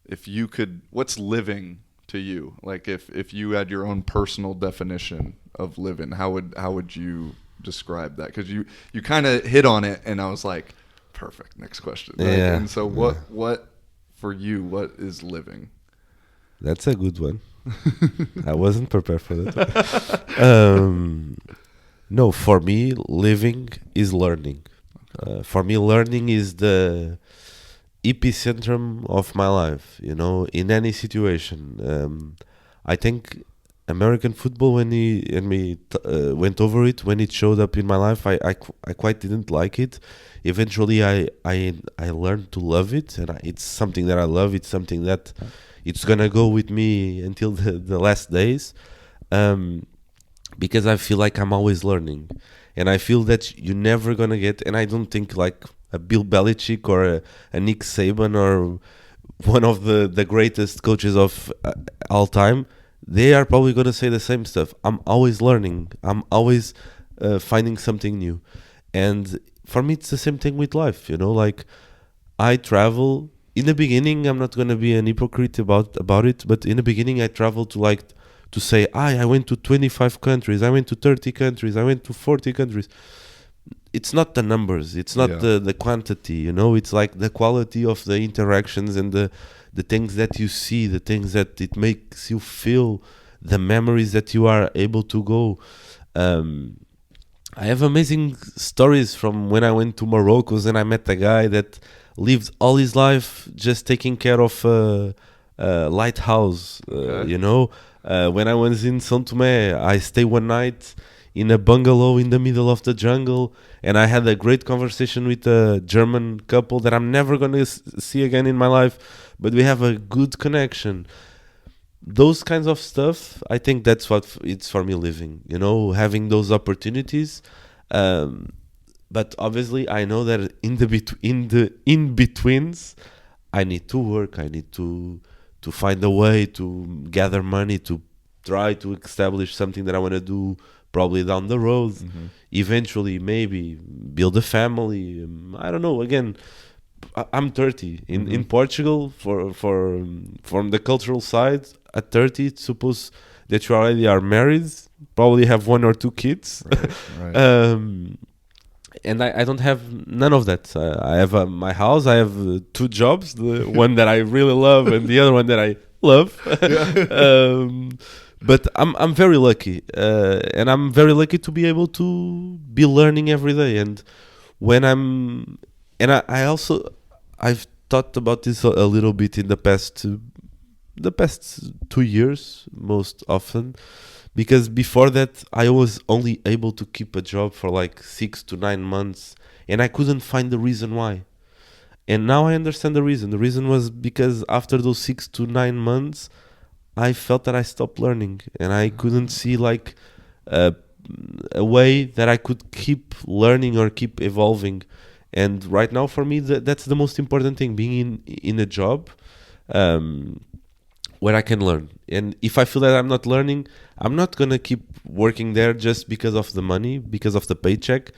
if you could, what's living to you? Like, if you had your own personal definition of living, how would you describe that? Because you kind of hit on it, and I was like, perfect, next question. Right?
Yeah.
And so what for you, what is living?
That's a good one. I wasn't prepared for that. No, for me, living is learning. For me, learning is the epicentrum of my life, you know, in any situation. I think American football, when we went over it, when it showed up in my life, I quite didn't like it. Eventually, I learned to love it, and it's something that I love. It's something that it's gonna go with me until the last days, because I feel like I'm always learning, and I feel that you're never gonna get. And I don't think like a Bill Belichick or a Nick Saban or one of the greatest coaches of all time. They are probably going to say the same stuff. I'm always learning. I'm always finding something new. And for me, it's the same thing with life. You know, like I travel. In the beginning, I'm not going to be an hypocrite about it. But in the beginning, I traveled to say, I went to 25 countries. I went to 30 countries. I went to 40 countries. It's not the numbers. It's not the quantity. You know, it's like the quality of the interactions and the things that you see, the things that it makes you feel, the memories that you are able to go. I have amazing stories from when I went to Morocco and I met a guy that lived all his life just taking care of a lighthouse. You know, when I was in São Tomé, I stayed one night in a bungalow in the middle of the jungle, and I had a great conversation with a German couple that I'm never going to see again in my life, but we have a good connection. Those kinds of stuff, I think that's what it's for me living, you know, having those opportunities. But obviously I know that in the in-betweens, I need to work, I need to find a way to gather money to try to establish something that I want to do probably down the road. Eventually maybe build a family. I don't know. Again, I'm 30 in Portugal. From the cultural side, at 30 it's supposed that you already are married, probably have one or two kids.
Right.
And I don't have none of that. I have my house, I have two jobs, the one that I really love and the other one that I love. But I'm very lucky, and I'm very lucky to be able to be learning every day. And when I've thought about this a little bit in the past 2 years, most often, because before that I was only able to keep a job for like 6 to 9 months, and I couldn't find the reason why. And now I understand the reason. The reason was because after those 6 to 9 months, I felt that I stopped learning, and I couldn't see like a way that I could keep learning or keep evolving. And right now, for me, that's the most important thing: being in a job where I can learn. And if I feel that I'm not learning, I'm not gonna keep working there just because of the money, because of the paycheck.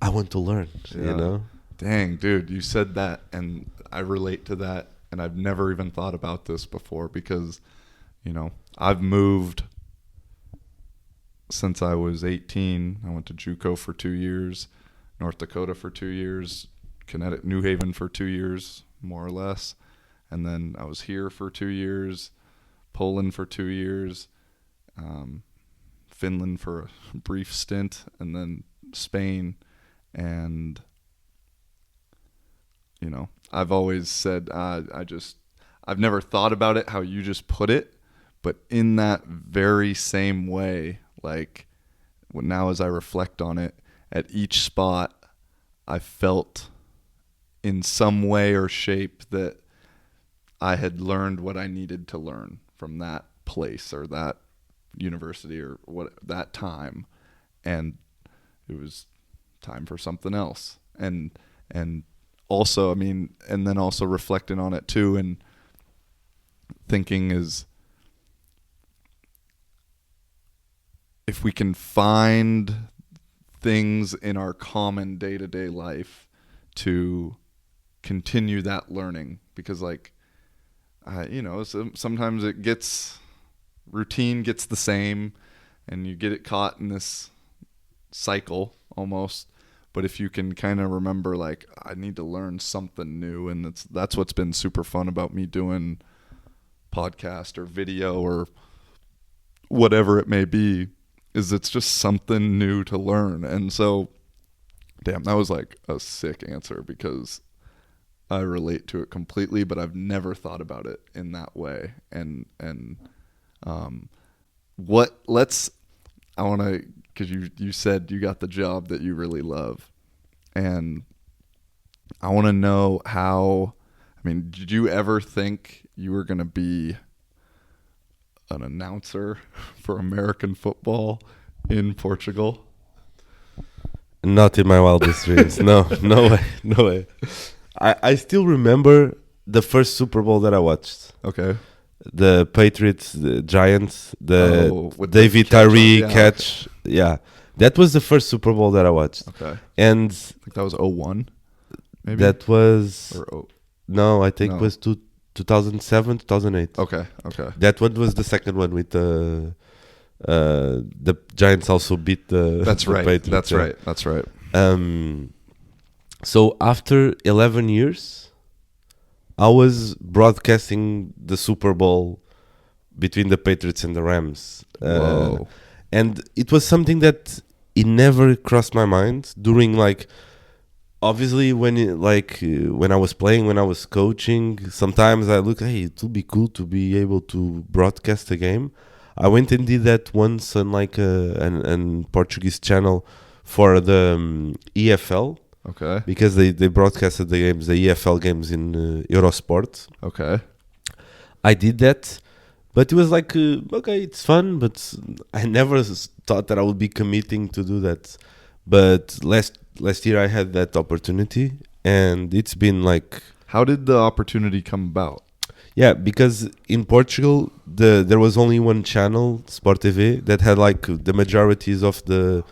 I want to learn. You know.
Dang, dude, you said that, and I relate to that. And I've never even thought about this before because, you know, I've moved since I was 18. I went to JUCO for 2 years, North Dakota for 2 years, Connecticut, New Haven for 2 years, more or less. And then I was here for 2 years, Poland for 2 years, Finland for a brief stint, and then Spain. And, you know, I've always said I've never thought about it how you just put it, but in that very same way, like now as I reflect on it, at each spot I felt in some way or shape that I had learned what I needed to learn from that place or that university or what that time, and it was time for something else. And also, I mean, and then also reflecting on it too, and thinking is, if we can find things in our common day-to-day life to continue that learning, because like, sometimes it gets, routine gets the same and you get it caught in this cycle almost. But if you can kind of remember, like, I need to learn something new, and that's what's been super fun about me doing podcast or video or whatever it may be, is it's just something new to learn. And so, damn, that was like a sick answer, because I relate to it completely, but I've never thought about it in that way. And I want to, because you said you got the job that you really love, and I want to know how, I mean, did you ever think you were going to be an announcer for American football in Portugal?
Not in my wildest dreams. No way. I still remember the first Super Bowl that I watched.
Okay.
The Patriots, the Giants,
with
David
the
Tyree
catch.
catch. Yeah. That was the first Super Bowl that I watched.
Okay.
And
I think that was 01, maybe?
that was... No, I think
No.
it was 2007, 2008.
Okay.
That one was the second one with the Giants also beat the
That's
the
right.
Patriots.
That's right.
So after 11 years, I was broadcasting the Super Bowl between the Patriots and the Rams.
Whoa.
And it was something that it never crossed my mind during, like, obviously when I was playing, when I was coaching, sometimes I look, hey, it would be cool to be able to broadcast a game. I went and did that once on like an Portuguese channel for the EFL.
Okay.
Because they broadcasted the games, the EFL games in Eurosport.
Okay.
I did that, but it was like, okay, it's fun, but I never thought that I would be committing to do that. But last year I had that opportunity, and it's been like...
How did the opportunity come about?
Yeah, because in Portugal, there was only one channel, Sport TV, that had like the majorities of the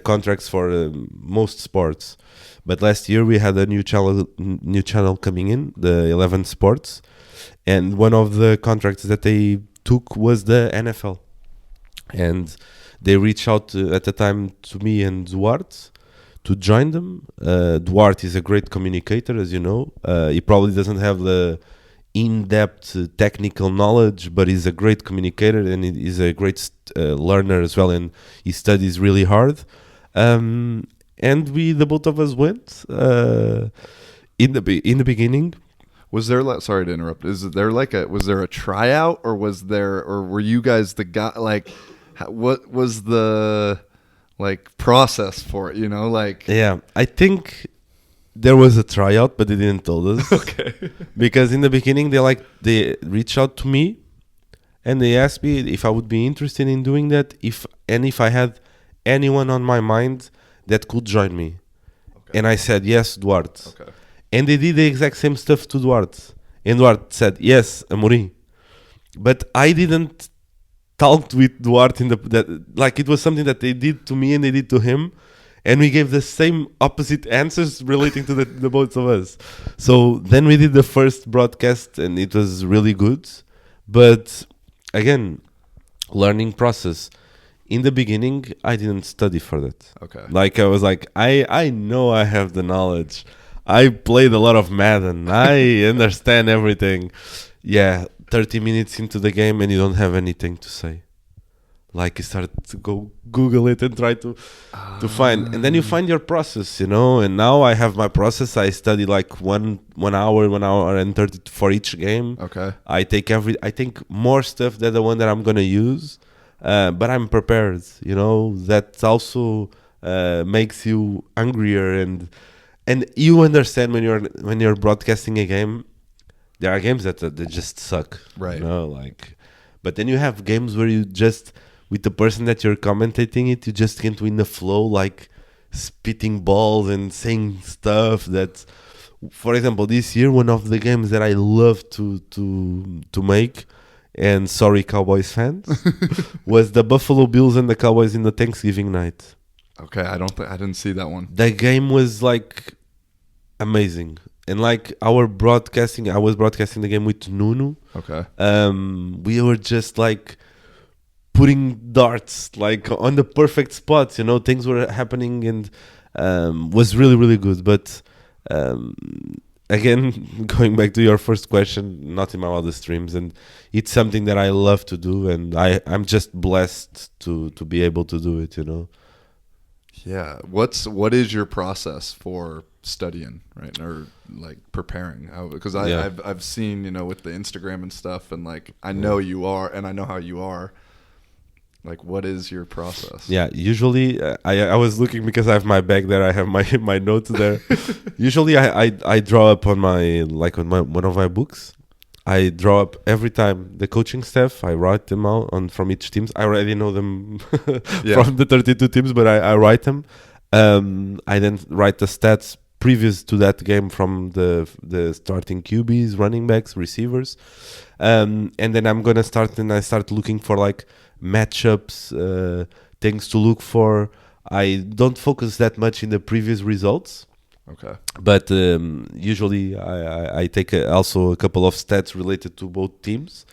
contracts for most sports. But last year we had a new channel coming in, the 11 Sports, and one of the contracts that they took was the NFL, and they reached out at the time to me and Duarte to join them. Duarte is a great communicator, as you know. He probably doesn't have the in-depth technical knowledge, but he's a great communicator, and he's a great learner as well, and he studies really hard. And the both of us went in the beginning.
Was there sorry to interrupt? Was there a tryout, or were you guys the guy? Like, what was the process for it?
Yeah, I think there was a tryout, but they didn't tell us.
Okay.
Because in the beginning they reached out to me, and they asked me if I would be interested in doing that, if I had anyone on my mind that could join me. Okay. And I said yes, Duarte.
Okay. And
they did the exact same stuff to Duarte. And Duarte said yes, Amorim. But I didn't talk with Duarte it was something that they did to me and they did to him, and we gave the same opposite answers relating to the both of us. So then we did the first broadcast, and it was really good. But again, learning process. In the beginning, I didn't study for that.
Okay.
Like, I was like, I know I have the knowledge. I played a lot of Madden. I understand everything. Yeah, 30 minutes into the game and you don't have anything to say. Like, you start to go Google it and try to find. And then you find your process, And now I have my process. I study like one hour and 30 for each game.
Okay.
I think more stuff than the one that I'm going to use. But I'm prepared, That also makes you hungrier, and And you understand when you're broadcasting a game, there are games that just suck,
Right.
You know, like, but then you have games where you just, with the person that you're commentating it, you just get in the flow, like spitting balls and saying stuff that, for example, this year one of the games that I love to make, and sorry Cowboys fans, was the Buffalo Bills and the Cowboys in the Thanksgiving night.
Okay, I didn't see that one.
The game was like amazing. And like I was broadcasting the game with Nuno.
Okay.
We were just like putting darts like on the perfect spots, you know, things were happening, and was really, really good. But again, going back to your first question, not in my wildest dreams, and it's something that I love to do, and I'm just blessed to be able to do it, you know.
Yeah. What is your process for studying, right, or like preparing? Because I've seen, you know, with the Instagram and stuff, and like I know you are, and I know how you are. Like, what is your process?
Yeah, usually I was looking because I have my bag there. I have my notes there. Usually I draw up on one of my books. I draw up every time the coaching staff. I write them out from each teams. I already know them from the 32 teams, but I write them. I then write the stats previous to that game from the starting QBs, running backs, receivers, and then I start looking for like matchups, things to look for. I don't focus that much in the previous results.
Okay.
But usually I take also a couple of stats related to both teams.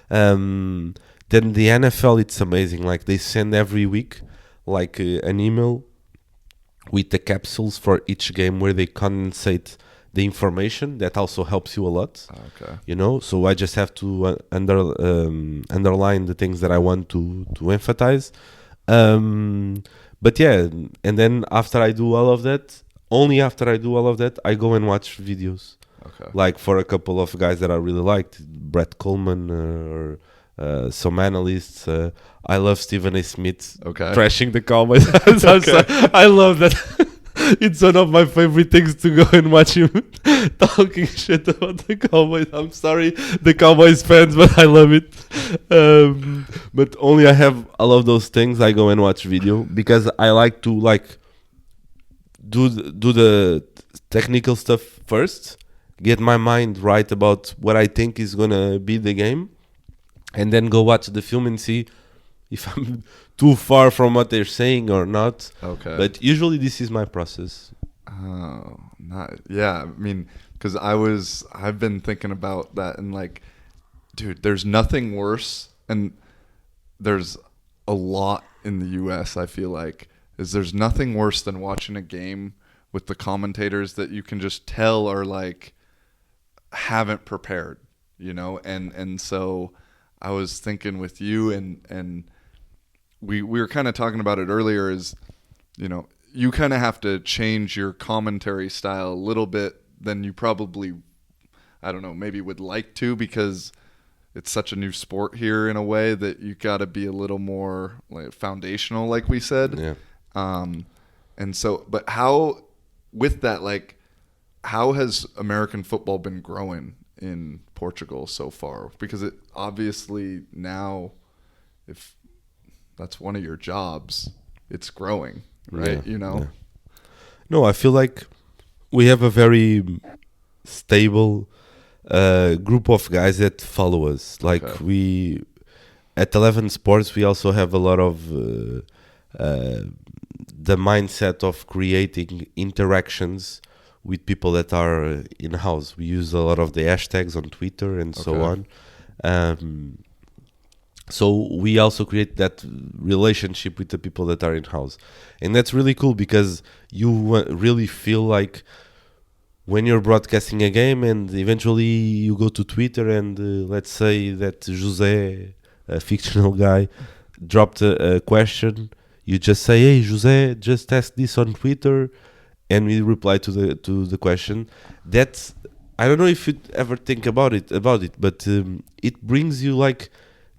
Then the NFL, it's amazing. Like they send every week like an email with the capsules for each game where they condensate the information. That also helps you a lot.
Okay.
You know, so I just have to underline the things that I want to emphasize. But yeah, and then after I do all of that, I go and watch videos.
Okay.
Like for a couple of guys that I really liked, Brett Coleman or some analysts. I love Stephen A. Smith trashing the Cowboys. I love that. It's one of my favorite things to go and watch him talking shit about the Cowboys. I'm sorry, the Cowboys fans, but I love it. But only I have all of those things. I go and watch video because I like to do the technical stuff first, get my mind right about what I think is gonna be the game, and then go watch the film and see if I'm too far from what they're saying or not.
Okay.
But usually this is my process.
Oh, yeah. I mean, because I've been thinking about that, and like, dude, there's nothing worse, and there's a lot in the U.S. I feel like there's nothing worse than watching a game with the commentators that you can just tell are like haven't prepared, you know, and so I was thinking with you and we were kind of talking about it earlier, is, you know, you kind of have to change your commentary style a little bit than you probably, I don't know, maybe would like to, because it's such a new sport here in a way that you got to be a little more like foundational, like we said.
Yeah.
And so, but how, with that, like, how has American football been growing in Portugal so far? Because it obviously now, if that's one of your jobs, it's growing, right?
Yeah,
you know?
Yeah. No, I feel like we have a very stable group of guys that follow us. Like we, at 11 Sports, we also have a lot of the mindset of creating interactions with people that are in-house. We use a lot of the hashtags on Twitter and so on. So we also create that relationship with the people that are in-house. And that's really cool because you really feel like when you're broadcasting a game and eventually you go to Twitter and let's say that José, a fictional guy, dropped a question. You just say, "Hey, José, just ask this on Twitter," and we reply to the question. That's, I don't know if you ever think about it, but it brings you like,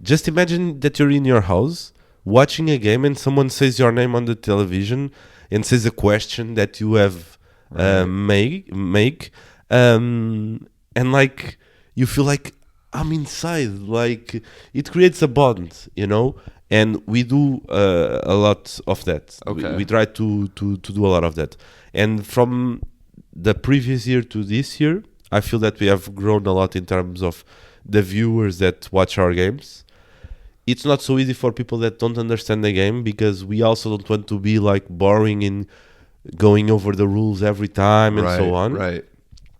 just imagine that you're in your house watching a game and someone says your name on the television and says a question that you have
Right.
make and like you feel like I'm inside, like it creates a bond, you know. And we do a lot of that.
Okay.
We try to do a lot of that. And from the previous year to this year, I feel that we have grown a lot in terms of the viewers that watch our games. It's not so easy for people that don't understand the game, because we also don't want to be like boring in going over the rules every time and so on.
Right.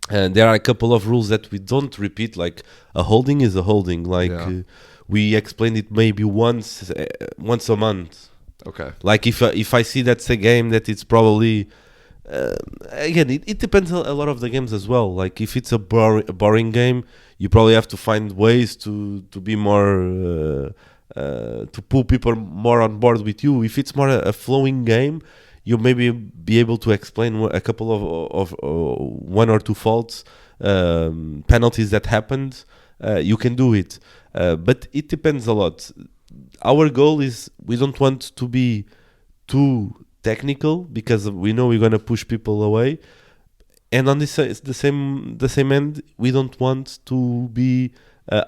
And there are a couple of rules that we don't repeat, like a holding is a holding. Like we explained it maybe once a month.
Okay.
Like if I see that's a game that it's probably again it depends a lot of the games as well. Like if it's a boring game, you probably have to find ways to be more to pull people more on board with you. If it's more a flowing game, you maybe be able to explain a couple of one or two faults, penalties that happened. You can do it, but it depends a lot. Our goal is we don't want to be too technical, because we know we're gonna push people away. And on this the same end, we don't want to be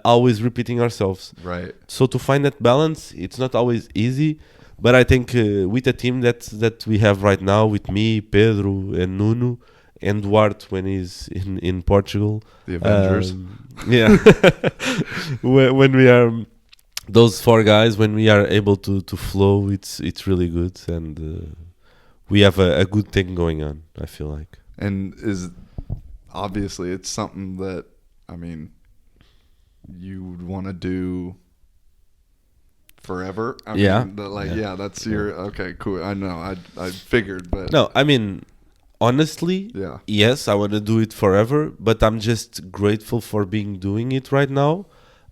always repeating ourselves.
Right.
So to find that balance, it's not always easy. But I think with the team that we have right now, with me, Pedro, and Nuno, and Duarte when he's in Portugal,
The Avengers.
Yeah, when we are those four guys, when we are able to flow, it's really good, and we have a good thing going on, I feel like.
And is obviously it's something that, I mean, you would want to do forever. I mean, that's your okay, cool. I know, I figured, but
no, I mean, honestly, yes, I want to do it forever, but I'm just grateful for doing it right now.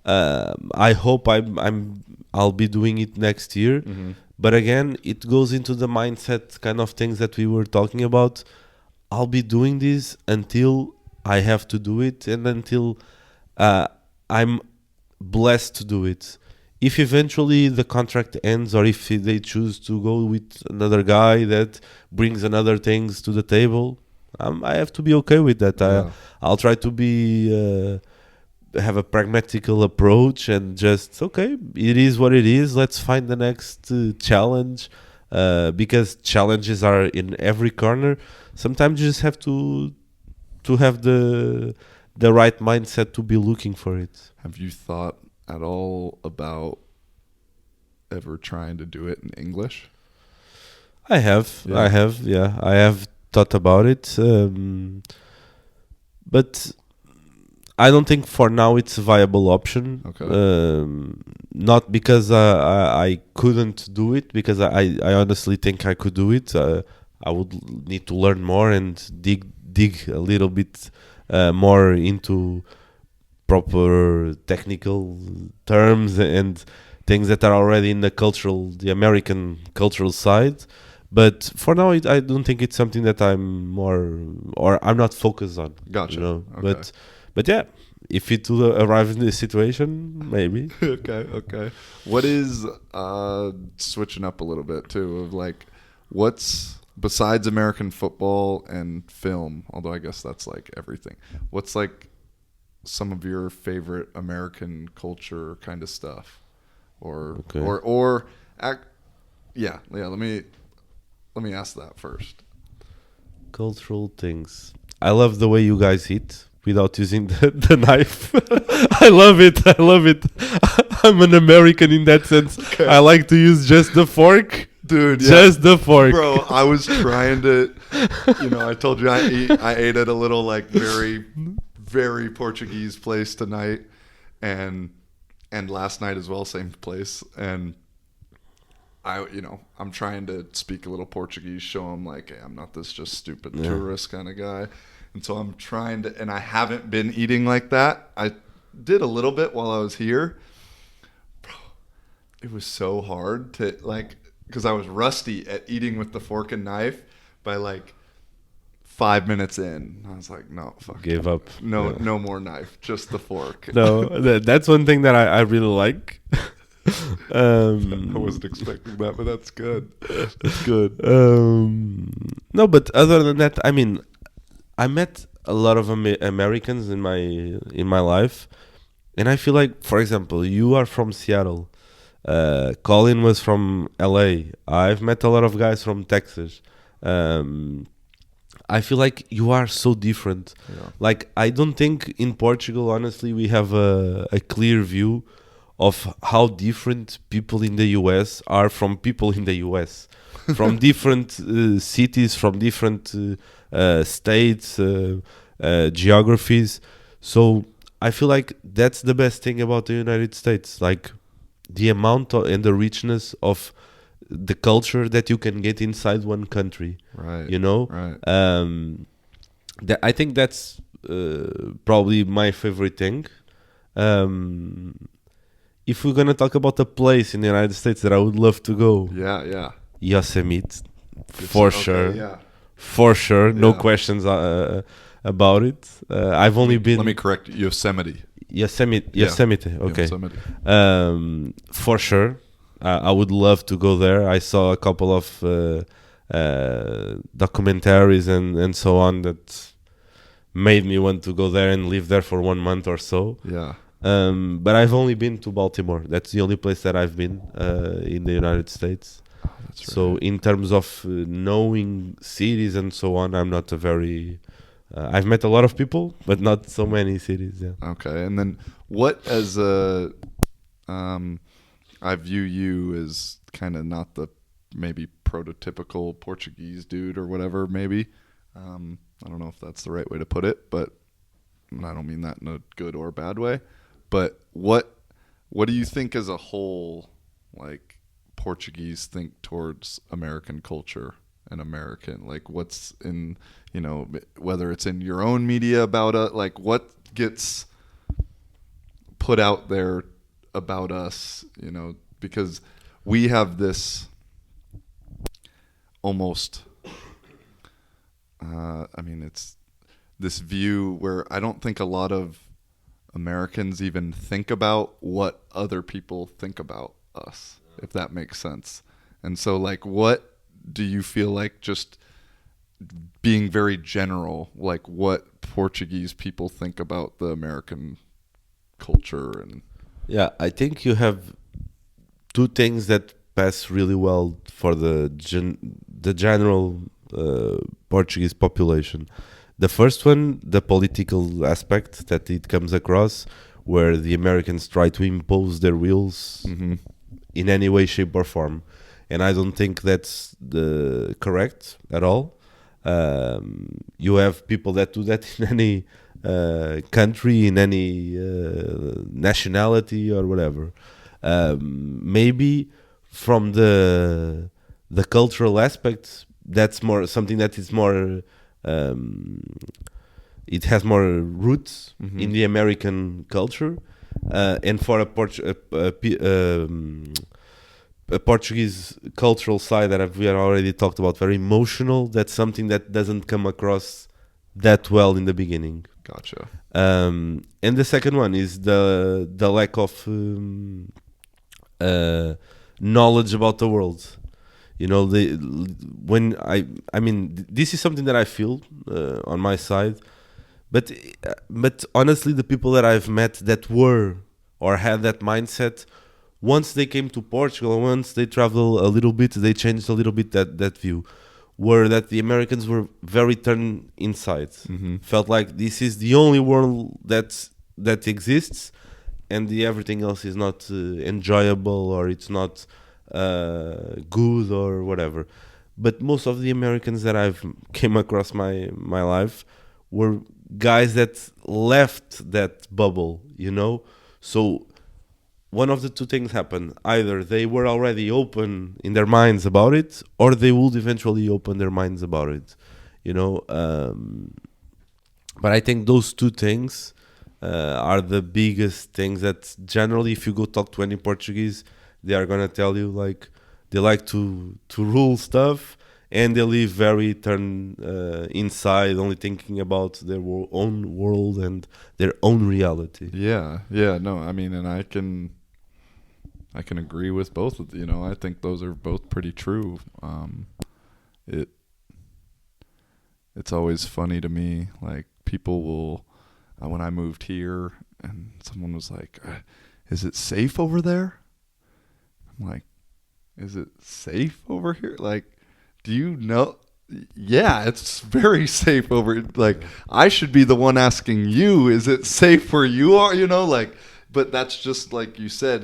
I hope I'll be doing it next year.
Mm-hmm.
But again, it goes into the mindset kind of things that we were talking about. I'll be doing this until I have to do it, and until I'm blessed to do it. If eventually the contract ends, or if they choose to go with another guy that brings another things to the table, I have to be okay with that. I'll try to be have a pragmatical approach, and just okay, it is what it is. Let's find the next challenge, because challenges are in every corner. Sometimes you just have to have the right mindset to be looking for it.
Have you thought at all about ever trying to do it in English?
I have thought about it, but I don't think for now it's a viable option.
Okay.
Not because I couldn't do it, because I honestly think I could do it. I would need to learn more and dig a little bit more into proper technical terms and things that are already in the American cultural side. But for now, I don't think it's something that I'm not focused on.
Gotcha.
You know?
Okay.
But yeah, if it will arrive in this situation, maybe.
Okay. What is switching up a little bit too, of like, what's besides American football and film, although I guess that's like everything, what's like some of your favorite American culture kind of stuff, or let me ask that first.
Cultural things. I love the way you guys eat without using the knife. I love it. I'm an American in that sense. Okay. I like to use just the fork.
Dude,
just the fork.
Bro, I was trying to, I told you I ate at a little like very, very Portuguese place tonight, and last night as well, same place. And I'm trying to speak a little Portuguese, show them like, hey, I'm not this just stupid tourist kind of guy. And so I'm trying to, and I haven't been eating like that. I did a little bit while I was here. Bro, it was so hard to like, because I was rusty at eating with the fork and knife by like 5 minutes in. I was like, no, fuck.
Give up.
No more knife, just the fork.
No, that's one thing that I really like.
I wasn't expecting that, but that's good.
That's good. No, but other than that, I mean, I met a lot of Americans in my life, and I feel like, for example, you are from Seattle. Colin was from LA. I've met a lot of guys from Texas. Um, I feel like you are so different.
Yeah.
Like, I don't think in Portugal, honestly, we have a clear view of how different people in the US are from people in the US, from different cities, from different states, geographies. So I feel like that's the best thing about the United States. Like, the amount and the richness of the culture that you can get inside one country.
Right.
You know,
Right.
I think that's probably my favorite thing. Um, if we're gonna talk about a place in the United States that I would love to go,
Yeah. Yeah.
Yosemite,
Good
for
stuff.
sure,
Okay, yeah.
for sure, no
Yeah.
questions about it. I've only been
Let me correct you, Yosemite.
Yosemite.
Yeah.
Yosemite, okay.
Yosemite.
For sure, I would love to go there. I saw a couple of documentaries and so on that made me want to go there and live there for 1 month or so.
Yeah.
But I've only been to Baltimore. That's the only place that I've been in the United States.
That's
So
right.
in terms of knowing cities and so on, I'm not a very. I've met a lot of people, but not so many cities. Yeah.
Okay. And then what as a I view you as kind of not the maybe prototypical Portuguese dude or whatever, maybe. I don't know if that's the right way to put it, but I don't mean that in a good or bad way. But what do you think as a whole, like, Portuguese think towards American culture and American? Like, what's in, whether it's in your own media about it, like what gets put out there about us, because we have this almost, it's this view where I don't think a lot of Americans even think about what other people think about us, if that makes sense. And so, like, what do you feel like, just being very general, like what Portuguese people think about the American culture? And
Yeah, I think you have two things that pass really well for the general Portuguese population. The first one, the political aspect that it comes across, where the Americans try to impose their wills in any way, shape, or form, and I don't think that's the correct at all. You have people that do that in any country, in any nationality or whatever. Maybe from the cultural aspect, that's more something that is more. It has more roots in the American culture, and for a Portuguese cultural side that we had already talked about, very emotional. That's something that doesn't come across that well in the beginning.
Gotcha.
And the second one is the lack of knowledge about the world. This is something that I feel on my side, but honestly, the people that I've met that were or had that mindset, once they came to Portugal, once they traveled a little bit, they changed a little bit that view, were that the Americans were very turned inside, felt like this is the only world that exists, and everything else is not enjoyable, or it's not good or whatever. But most of the Americans that I've came across my life were guys that left that bubble, So one of the two things happened: either they were already open in their minds about it, or they would eventually open their minds about it, But I think those two things are the biggest things that generally, if you go talk to any Portuguese, they are gonna tell you, like, they like to rule stuff, and they live very turned inside, only thinking about their own world and their own reality.
Yeah, no, and I can agree with both of I think those are both pretty true. it's always funny to me. Like people will, when I moved here, and someone was like, "Is it safe over there?" I'm like, "Is it safe over here? Like, do you know?" Yeah, it's very safe over. Like, I should be the one asking you, "Is it safe where you are?" You know, like, but that's just like you said.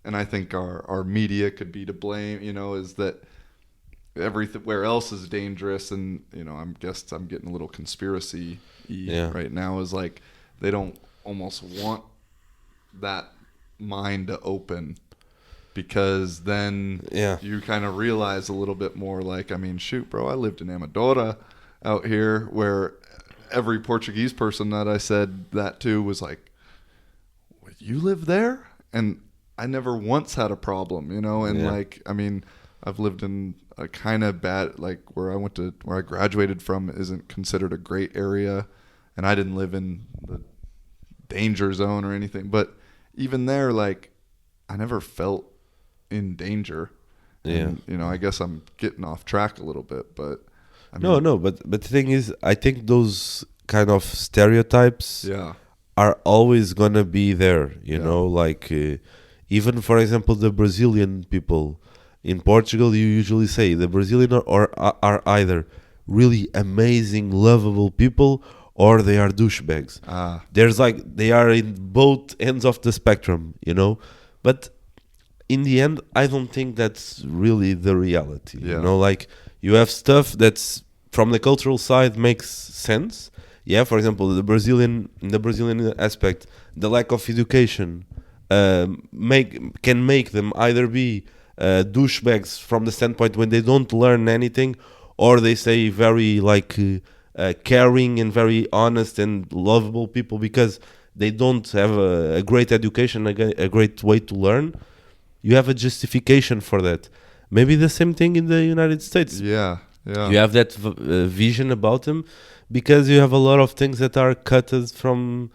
And I think our media could be to blame. You know, is that everywhere else is dangerous, and I'm getting a little conspiracy right now. Is like they don't almost want that mind to open, because then you kind of realize a little bit more. Like, I mean, shoot, bro, I lived in Amadora out here, where every Portuguese person that I said that to was like, "You live there?" And I never once had a problem, and like, I mean, I've lived in a kind of bad, like where I graduated from isn't considered a great area, and I didn't live in the danger zone or anything, but even there, like, I never felt in danger. And, I guess I'm getting off track a little bit, but I mean,
no, but the thing is, I think those kind of stereotypes are always gonna be there, you know, like even for example the Brazilian people in Portugal, you usually say the Brazilian are either really amazing, lovable people, or they are douchebags. There's like, they are in both ends of the spectrum, but in the end, I don't think that's really the reality. Like, you have stuff that's from the cultural side makes sense. For example, in the Brazilian aspect, the lack of education can make them either be douchebags from the standpoint when they don't learn anything, or they say very like caring and very honest and lovable people because they don't have a great education, a great way to learn. You have a justification for that. Maybe the same thing in the United States.
Yeah.
You have that vision about them because you have a lot of things that are cut from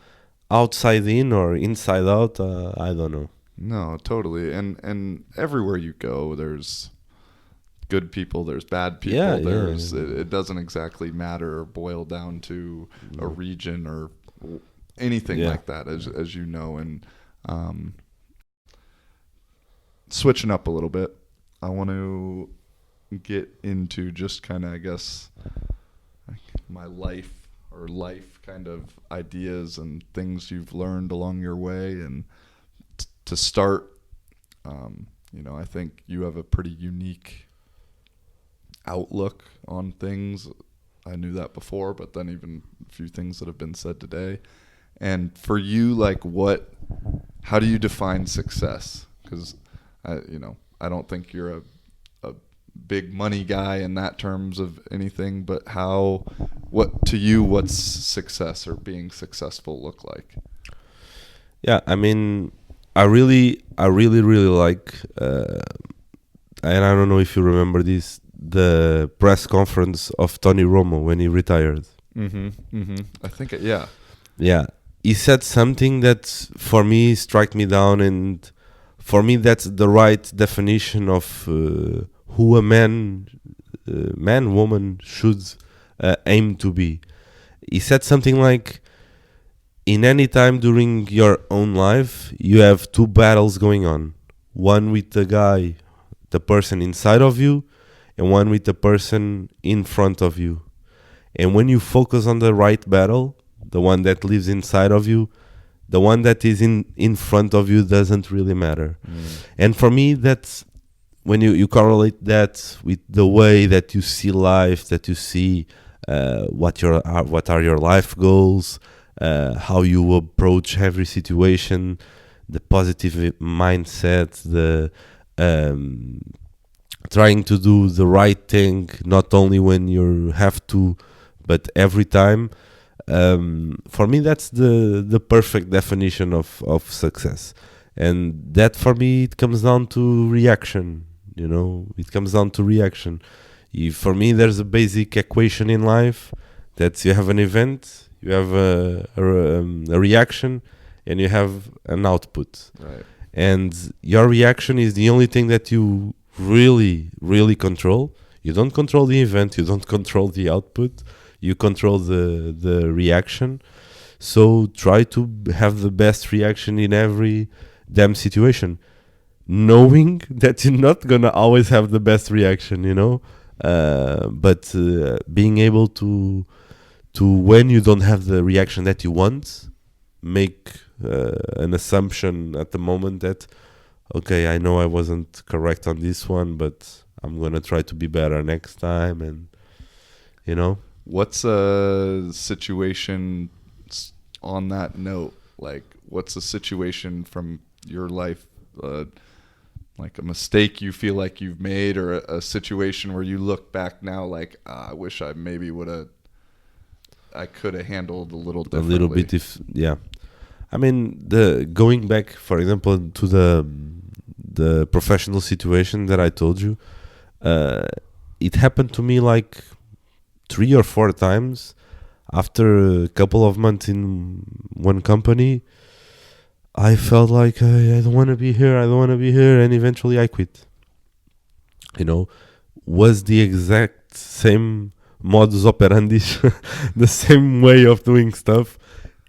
outside in or inside out. I don't know.
No, totally. And everywhere you go, there's good people, there's bad people. It doesn't exactly matter or boil down to a region or anything like that, as you know. And switching up a little bit, I want to get into just kind of, I guess, like my life kind of ideas and things you've learned along your way. And to start, I think you have a pretty unique outlook on things. I knew that before, but then even a few things that have been said today. And for you, like, how do you define success? Because I don't think you're a big money guy in that terms of anything, but what's success or being successful look like?
Yeah, I mean, I really like, and I don't know if you remember this, the press conference of Tony Romo when he retired.
I think yeah.
He said something that for me struck me down, and for me that's the right definition of who a man, woman should aim to be. He said something like, in any time during your own life, you have two battles going on. One with the person inside of you, and one with the person in front of you. And when you focus on the right battle, the one that lives inside of you, the one that is in front of you doesn't really matter. And for me, that's when you correlate that with the way that you see life, that you see what are your life goals, how you approach every situation, the positive mindset, the trying to do the right thing, not only when you have to, but every time. For me, that's the perfect definition of success. And that, for me, it comes down to reaction. It comes down to reaction. For me, there's a basic equation in life that you have an event, you have a reaction, and you have an output.
Right.
And your reaction is the only thing that you really, really control. You don't control the event, you don't control the output, you control the reaction. So try to have the best reaction in every damn situation, knowing that you're not gonna always have the best reaction, but being able to when you don't have the reaction that you want, make an assumption at the moment that, okay, I know I wasn't correct on this one, but I'm gonna try to be better next time. And
What's a situation on that note? Like, what's a situation from your life, like a mistake you feel like you've made, or a situation where you look back now like, I wish I maybe I could have handled a little differently.
A little bit, I mean, going back, for example, to the professional situation that I told you, it happened to me like 3 or 4 times. After a couple of months in one company, I felt like I don't want to be here, and eventually I quit. Was the exact same modus operandi, the same way of doing stuff,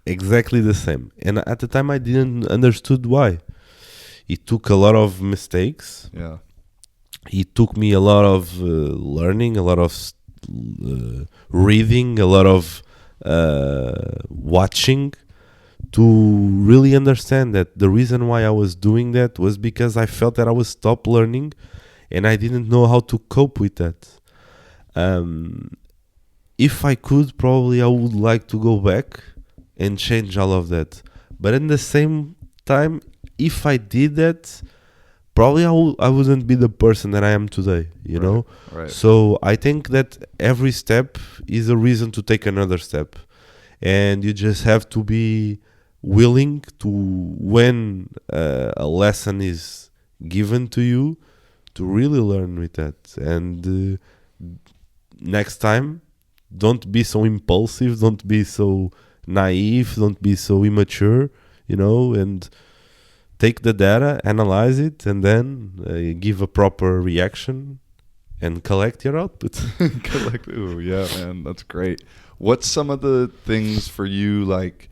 exactly the same. And at the time I didn't understood why. It took a lot of mistakes.
Yeah.
It took me a lot of learning, a lot of reading, a lot of watching, to really understand that the reason why I was doing that was because I felt that I was stopped learning and I didn't know how to cope with that. If I could, probably I would like to go back and change all of that. But at the same time, if I did that, probably I wouldn't be the person that I am today, know?
Right.
So I think that every step is a reason to take another step. And you just have to be willing to, when a lesson is given to you, to really learn with that. And next time, don't be so impulsive, don't be so naive, don't be so immature, and take the data, analyze it, and then give a proper reaction and collect your output.
Ooh, yeah, man, that's great. What's some of the things for you, like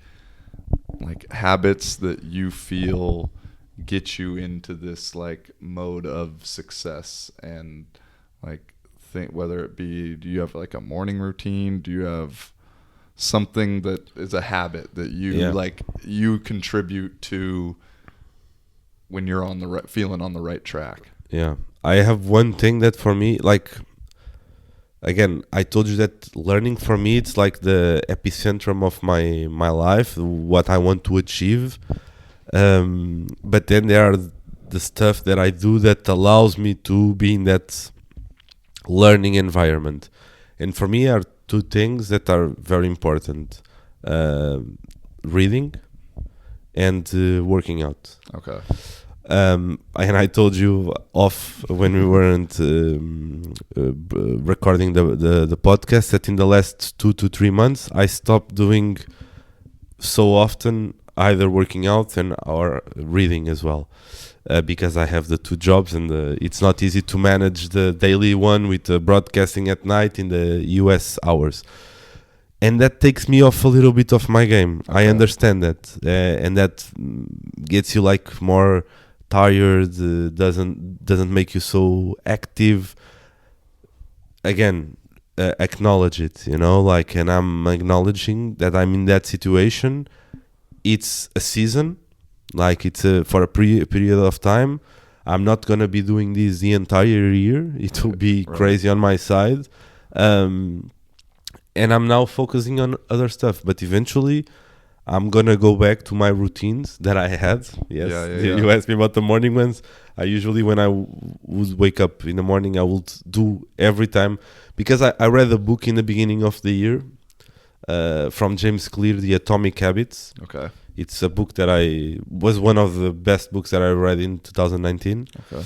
habits that you feel get you into this like mode of success? And like, think whether it be, do you have like a morning routine? Do you have something that is a habit that you contribute to when you're on the feeling on the right track?
Yeah, I have one thing that for me, like, again, I told you that learning for me, it's like the epicentrum of my life, what I want to achieve. But then there are the stuff that I do that allows me to be in that learning environment. And for me are 2 things that are very important: reading and working out.
Okay.
And I told you off when we weren't recording the podcast that in the last 2 to 3 months I stopped doing so often either working out or reading as well, because I have the 2 jobs and it's not easy to manage the daily one with broadcasting at night in the US hours. And that takes me off a little bit of my game. Okay. I understand that, and that gets you like more tired, doesn't make you so active. Again, acknowledge it, and I'm acknowledging that I'm in that situation. It's a season, like it's for a period of time. I'm not gonna be doing this the entire year. It will be crazy on my side, and I'm now focusing on other stuff. But eventually, I'm gonna go back to my routines that I had. Yes, you asked me about the morning ones. I usually, when I would wake up in the morning, I would do every time, because I read a book in the beginning of the year from James Clear, The Atomic Habits.
Okay.
It's a book that was one of the best books that I read in 2019. Okay.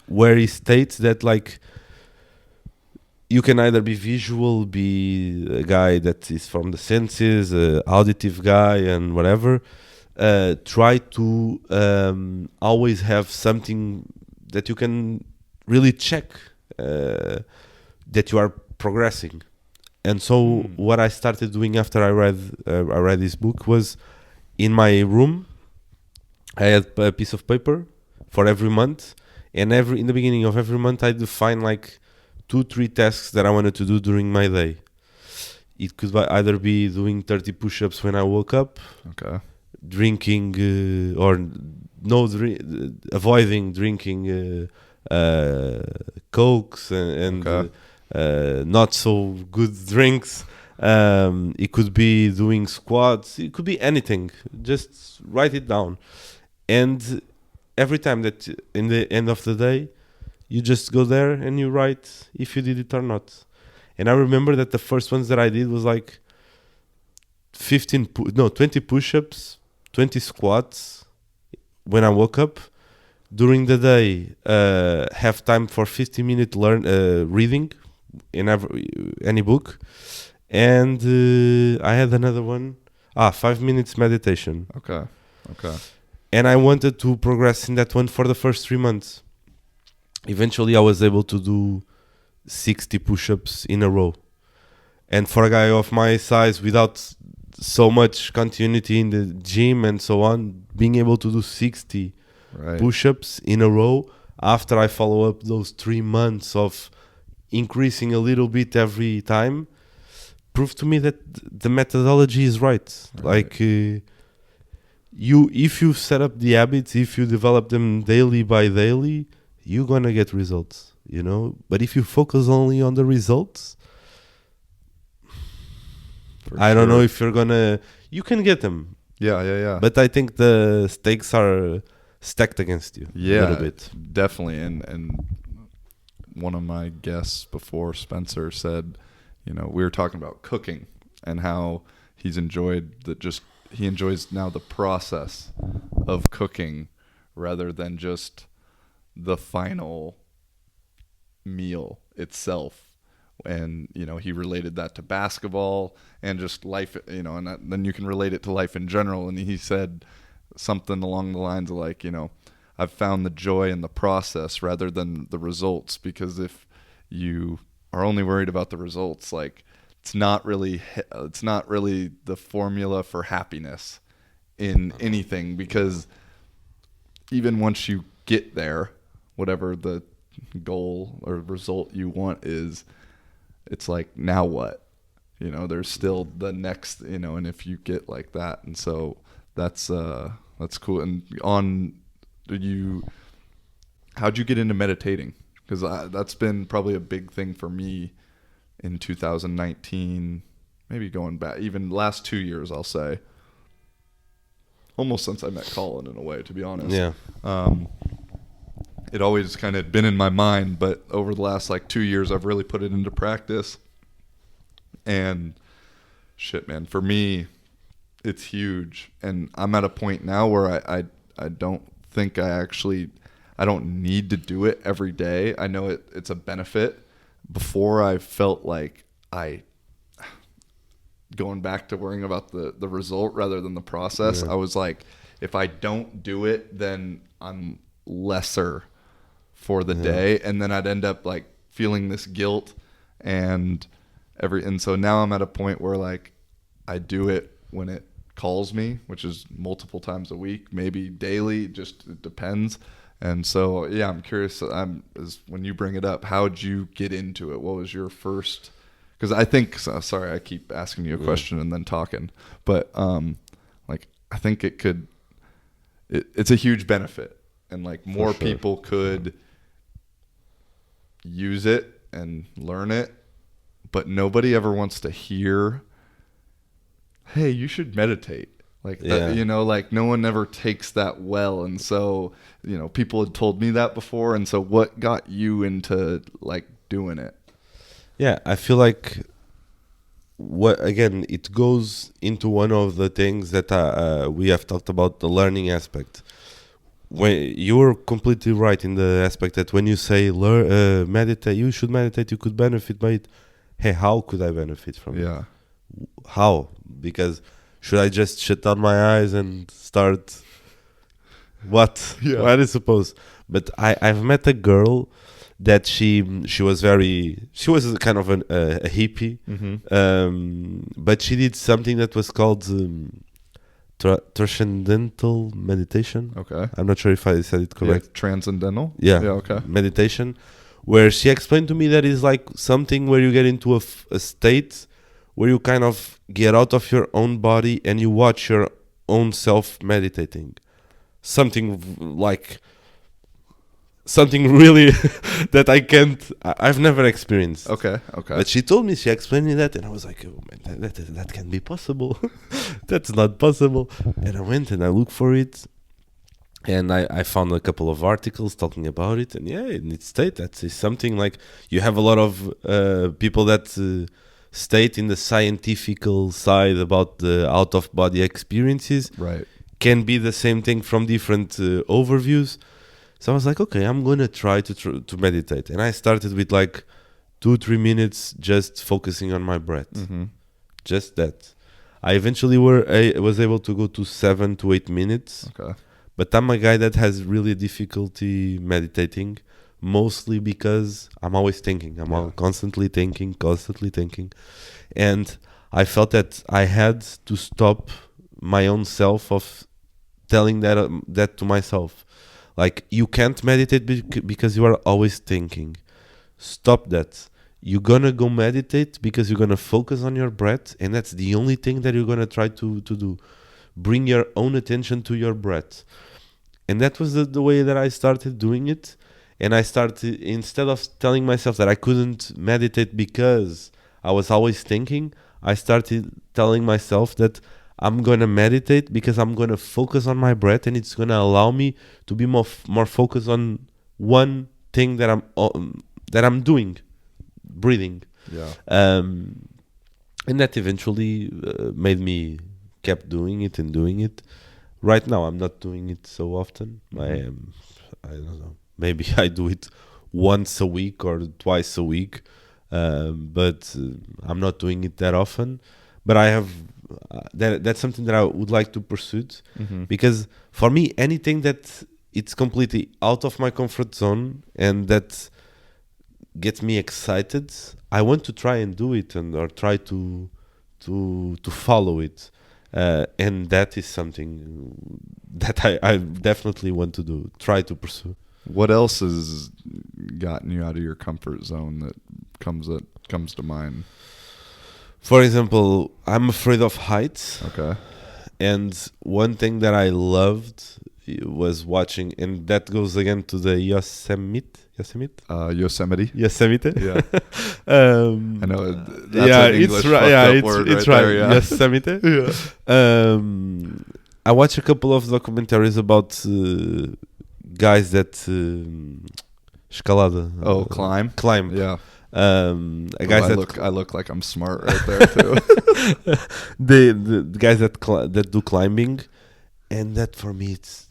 Where he states that like, you can either be visual, be a guy that is from the senses, auditive guy, and whatever. Try to always have something that you can really check that you are progressing. And so what I started doing after I read this book was, in my room I had a piece of paper for every month, and in the beginning of every month I define like 2-3 tasks that I wanted to do during my day. It could either be doing 30 push-ups when I woke up,
Okay.
drinking avoiding drinking cokes and
Okay.
not so good drinks. It could be doing squats. It could be anything. Just write it down, and every time that in the end of the day, you just go there and you write if you did it or not. And I remember that the first ones that I did was like 20 push-ups, 20 squats when I woke up. During the day, have time for 50-minute reading in any book. And I had another one, 5 minutes meditation.
Okay.
And I wanted to progress in that one for the first 3 months. Eventually, I was able to do 60 push-ups in a row. And for a guy of my size, without so much continuity in the gym and so on, being able to do 60 push-ups in a row after I follow up those 3 months of increasing a little bit every time proved to me that the methodology is right. Like if you set up the habits, if you develop them daily by daily, you're gonna get results, you know. But if you focus only on the results, I don't know if you can get them.
Yeah.
But I think the stakes are stacked against you a little bit.
Definitely. And one of my guests before, Spencer, said, you know, we were talking about cooking and how he enjoys now the process of cooking rather than just the final meal itself. And, you know, he related that to basketball and just life, you know, and then you can relate it to life in general. And he said something along the lines of like, you know, I've found the joy in the process rather than the results, because if you are only worried about the results, like it's not really the formula for happiness in anything, because even once you get there, whatever the goal or result you want is, it's like, now what? You know, there's still the next, you know, and if you get like that, and so that's cool. And how'd you get into meditating? Because that's been probably a big thing for me in 2019, maybe going back even last 2 years, I'll say, almost since I met Colin, in a way, to be honest.
Yeah.
It always kind of been in my mind, but over the last like 2 years, I've really put it into practice. And shit, man, for me, it's huge. And I'm at a point now where I don't think I don't need to do it every day. I know it's a benefit. Before, I felt like going back to worrying about the result rather than the process.
Yeah.
I was like, if I don't do it, then I'm lesser for the day, and then I'd end up like feeling this guilt and so now I'm at a point where like I do it when it calls me, which is multiple times a week, maybe daily, just it depends. And so yeah, I'm curious, when you bring it up, how'd you get into it? What was your first, because I think, sorry, I keep asking you a question and then talking, but like I think it's a huge benefit, and like more people could use it and learn it, but nobody ever wants to hear, hey, you should meditate. Like that, you know, like no one ever takes that well. And so, you know, people had told me that before. And so what got you into like doing it?
Yeah, I feel like it goes into one of the things that we have talked about, the learning aspect. When you're completely right in the aspect that when you say meditate, you should meditate, you could benefit by it. Hey, how could I benefit from it?
Yeah.
How? Because should I just shut down my eyes and start what?
Yeah.
What is supposed? But I've met a girl that she was kind of a hippie, but she did something that was called transcendental meditation.
Okay.
I'm not sure if I said it correct.
Yeah, transcendental?
Yeah.
Okay.
Meditation, where she explained to me that is like something where you get into a state where you kind of get out of your own body and you watch your own self meditating. Something really that I've never experienced.
Okay.
But she told me, she explained me that, and I was like, oh man, that can be possible. That's not possible. And I went and I looked for it, and I found a couple of articles talking about it, and yeah, in its state, that's something like you have a lot of people that state in the scientific side about the out of body experiences.
Right.
Can be the same thing from different overviews. So I was like, okay, I'm gonna try to meditate, and I started with like 2-3 minutes just focusing on my breath, just that. I eventually was able to go to 7 to 8 minutes.
Okay.
But I'm a guy that has really difficulty meditating, mostly because I'm always thinking. I'm constantly thinking, and I felt that I had to stop my own self of telling that to myself. Like, you can't meditate because you are always thinking. Stop that. You're gonna go meditate because you're gonna focus on your breath, and that's the only thing that you're gonna try to do. Bring your own attention to your breath. And that was the way that I started doing it. And I started, instead of telling myself that I couldn't meditate because I was always thinking, I started telling myself that I'm going to meditate because I'm going to focus on my breath, and it's going to allow me to be more focused on one thing that I'm doing, breathing.
Yeah.
And that eventually made me kept doing it. Right now, I'm not doing it so often. I don't know. Maybe I do it once a week or twice a week, but I'm not doing it that often. But I have that's something that I would like to pursue, because for me, anything that it's completely out of my comfort zone and that gets me excited, I want to try and do it or try to follow it. And that is something that I definitely want to do, try to pursue.
What else has gotten you out of your comfort zone that comes to mind?
For example, I'm afraid of heights.
Okay.
And one thing that I loved was watching, and that goes again to the Yosemite.
Yosemite.
Yeah.
I know. That's an English
it's right.
fucked up word
it's
right
right.
there, yeah.
Yosemite. I watched a couple of documentaries about guys that escalada. Climb.
Yeah.
I
look like I'm smart right there too.
the guys that do climbing, and that for me it's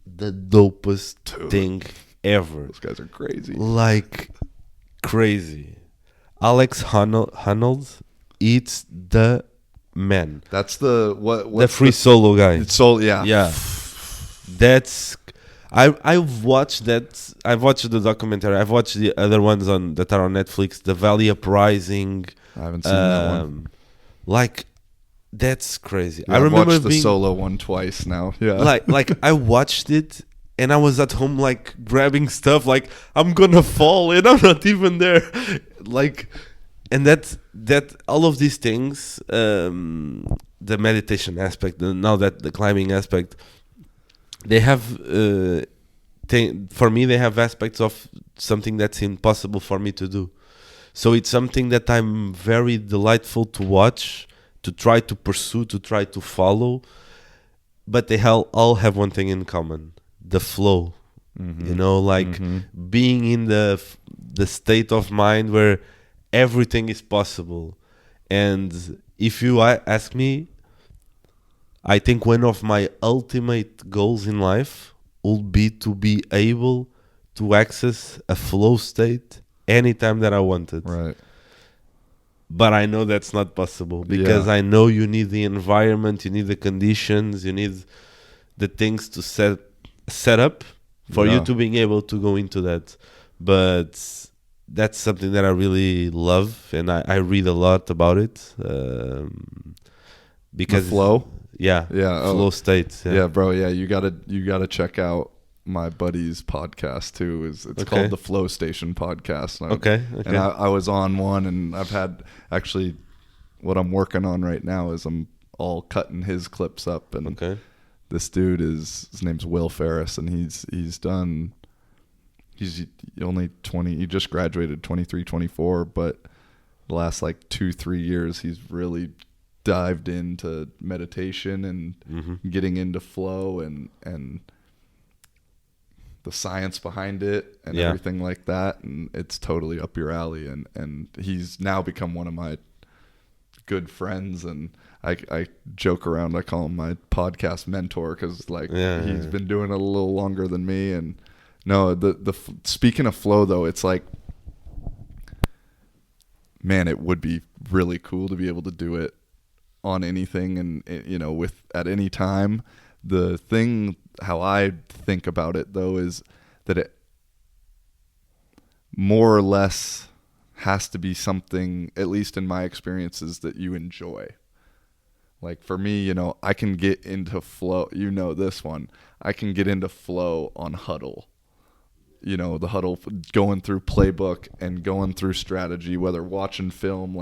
the dopest thing ever.
Those guys are crazy.
Like crazy. Alex Honnold, it's the man.
That's the
the free solo guy.
It's solo, yeah.
Yeah. That's I've watched that. I've watched the documentary. I've watched the other ones that are on Netflix. The Valley Uprising.
I haven't seen that one.
Like, that's crazy.
Yeah,
I remember
watched the solo one twice now. Yeah.
Like I watched it and I was at home like grabbing stuff. Like, I'm gonna fall and I'm not even there. Like, and that all of these things, the meditation aspect, now that the climbing aspect. They have, for me, they have aspects of something that's impossible for me to do. So it's something that I'm very delightful to watch, to try to pursue, to try to follow. But they all have one thing in common: the flow. You know, like being in the state of mind where everything is possible. And if you ask me, I think one of my ultimate goals in life would be to be able to access a flow state anytime that I wanted.
Right.
But I know that's not possible because I know you need the environment, you need the conditions, you need the things to set up for you to being able to go into that. but that's something that I really love, and I read a lot about it. Because
The flow?
yeah,
Yeah.
flow state.
Yeah, bro. Yeah, you gotta check out my buddy's podcast too. It's
Okay.
called the Flow Station Podcast.
Okay.
And I was on one, and I've had actually what I'm working on right now is I'm all cutting his clips up, and
Okay.
this dude his name's Will Ferris, and he's only 20. He just graduated 23, 24, but the last like 2-3 years he's really dived into meditation and getting into flow and the science behind it and everything like that, and it's totally up your alley, and he's now become one of my good friends, and I joke around, I call him my podcast mentor, because he's been doing it a little longer than me. And no, the speaking of flow though, it's like, man, it would be really cool to be able to do it on anything, and with at any time. The thing, how I think about it though, is that it more or less has to be something, at least in my experiences, that you enjoy. Like for me, I can get into flow, this one, I can get into flow on huddle. The huddle, going through playbook and going through strategy, whether watching film,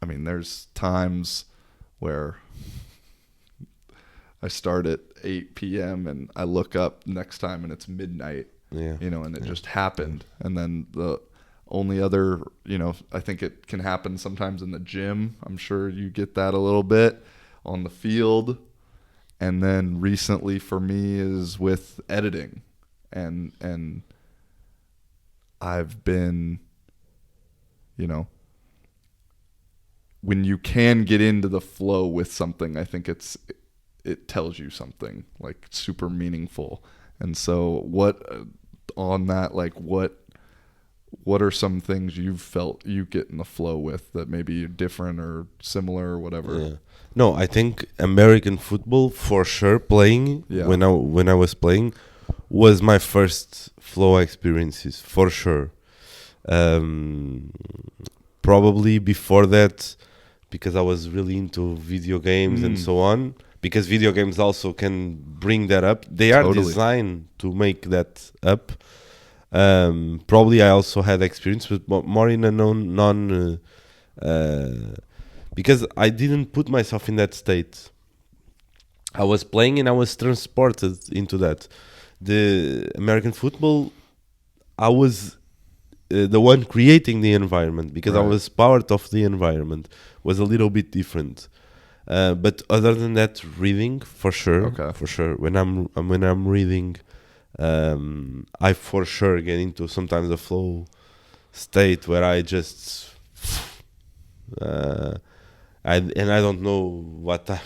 there's times where I start at 8 p.m. and I look up next time and it's midnight, and it just happened. And then the only other, I think it can happen sometimes in the gym. I'm sure you get that a little bit on the field. And then recently for me is with editing, and I've been, when you can get into the flow with something, I think it tells you something like super meaningful. And so what on that, like what are some things you've felt you get in the flow with that maybe different or similar or whatever?
Yeah. No, I think American football for sure playing when I was playing was my first flow experiences for sure. Probably before that, because I was really into video games and so on, because video games also can bring that up. They are designed to make that up. Probably I also had experience with more in a because I didn't put myself in that state. I was playing and I was transported into that. The American football, I was the one creating the environment, because I was part of the environment. Was a little bit different. But other than that, reading for sure. For sure. When I'm reading, I for sure get into sometimes a flow state where I just I don't know what time.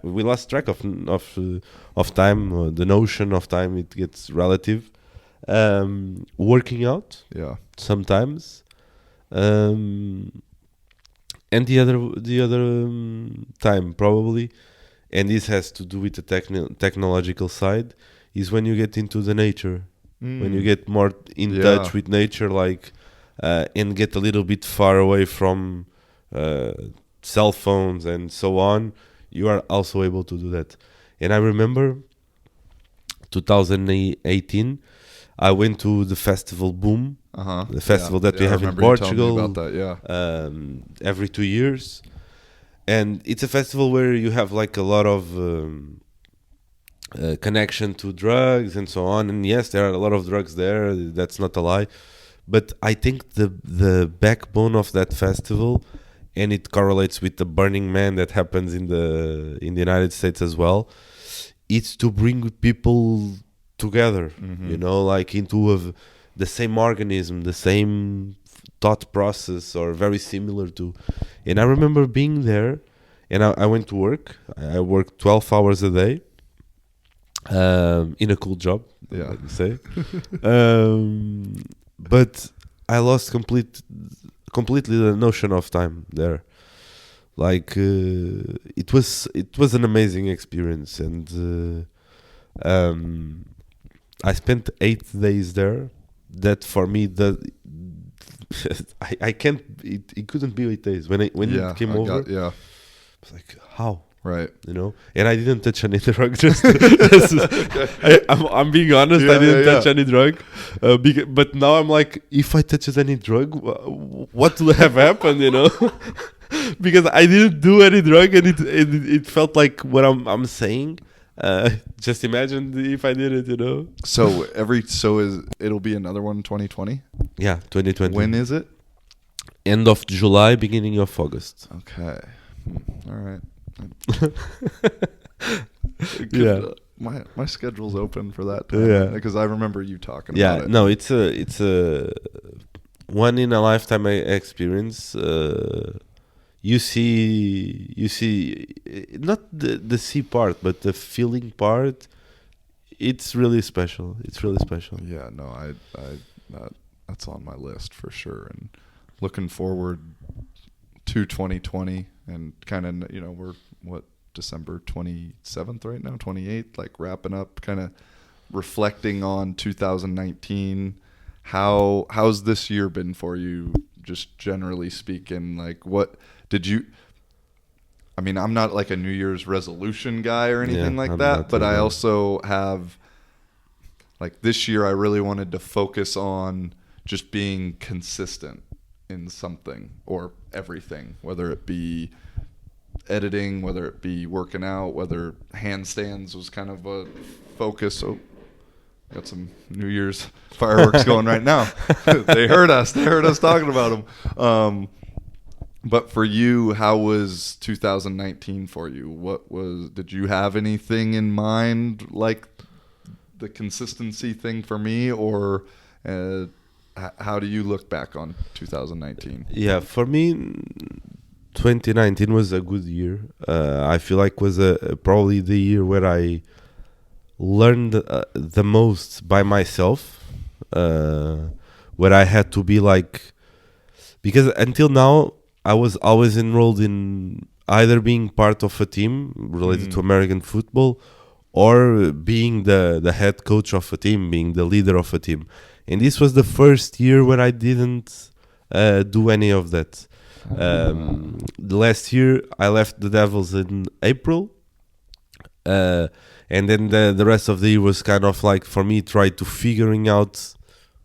We lost track of time. The notion of time, it gets relative. Working out, sometimes, and the other time probably, and this has to do with the technological side, is when you get into the nature, when you get more in touch with nature, and get a little bit far away from cell phones and so on. You are also able to do that. And I remember 2018, I went to the festival Boom, the festival that we have in Portugal.
About that,
every 2 years, and it's a festival where you have like a lot of connection to drugs and so on. And yes, there are a lot of drugs there. That's not a lie, but I think the backbone of that festival, and it correlates with the Burning Man that happens in the United States as well, it's to bring people together, into the same organism, the same thought process, or very similar to. And I remember being there, and I went to work. I worked 12 hours a day, in a cool job, let me say. But I lost completely the notion of time there. It was an amazing experience, and I spent 8 days there, that for me I can't. It couldn't be 8 days when it came over.
Yeah,
It's like how.
right.
And I didn't touch any drug. I'm being honest. I didn't touch any drug. But now I'm like, if I touched any drug, what would have happened? Because I didn't do any drug, and it felt like what I'm saying. Just imagine if I did it.
So it'll be another one in 2020.
Yeah, 2020.
When is it?
End of July, beginning of August.
Okay. All right.
Yeah.
My schedule's open for that time.
Yeah.
Because I remember you talking about it.
No, it's a one in a lifetime experience. You see, not the see part, but the feeling part. It's really special.
Yeah, no, that's on my list for sure, and looking forward to 2020, and kind of we're December 27th right now, 28th, like wrapping up, kind of reflecting on 2019. How's this year been for you, just generally speaking? Like, what did you? I mean, I'm not like a New Year's resolution guy or anything like that, but I also have, like, this year I really wanted to focus on just being consistent in something or everything, whether it be editing, whether it be working out, whether handstands was kind of a focus. So got some New Year's fireworks going right now. They heard us talking about them. But for you, how was 2019 for you? Did you have anything in mind, like the consistency thing for me, or how do you look back on 2019?
Yeah, for me, 2019 was a good year. I feel like was probably the year where I learned the most by myself, where I had to be like, because until now I was always enrolled in either being part of a team related to American football, or being the head coach of a team, being the leader of a team. And this was the first year where I didn't do any of that. The last year I left the Devils in April, and then the rest of the year was kind of like, for me, try to figuring out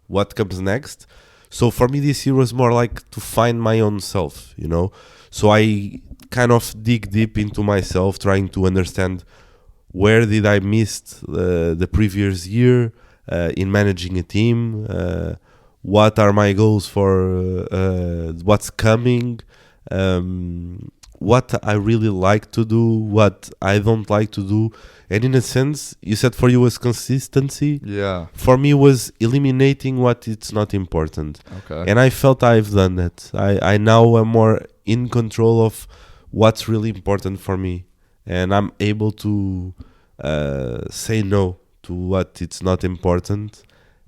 what comes next. So for me, this year was more like to find my own self, So I kind of dig deep into myself, trying to understand where did I miss the previous year in managing a team. What are my goals for what's coming? What I really like to do, what I don't like to do. And in a sense, you said for you was consistency.
Yeah.
For me was eliminating what it's not important.
Okay.
And I felt I've done that. I now am more in control of what's really important for me. And I'm able to say no to what it's not important.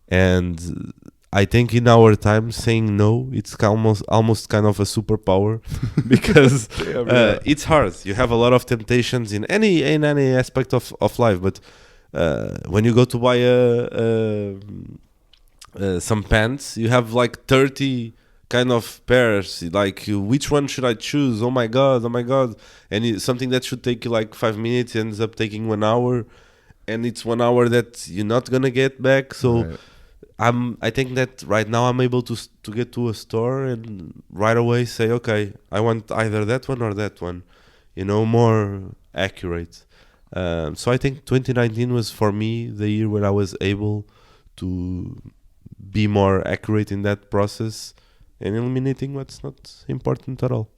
And I think in our time, saying no, it's almost kind of a superpower, because it's hard. You have a lot of temptations in any aspect of life, but when you go to buy some pants, you have like 30 kind of pairs. Like, which one should I choose? Oh my god! And it's something that should take you like 5 minutes ends up taking 1 hour, and it's 1 hour that you're not gonna get back. So.
Right.
I think that right now I'm able to get to a store and right away say, okay, I want either that one or that one, more accurate. So I think 2019 was for me the year where I was able to be more accurate in that process and eliminating what's not important at all.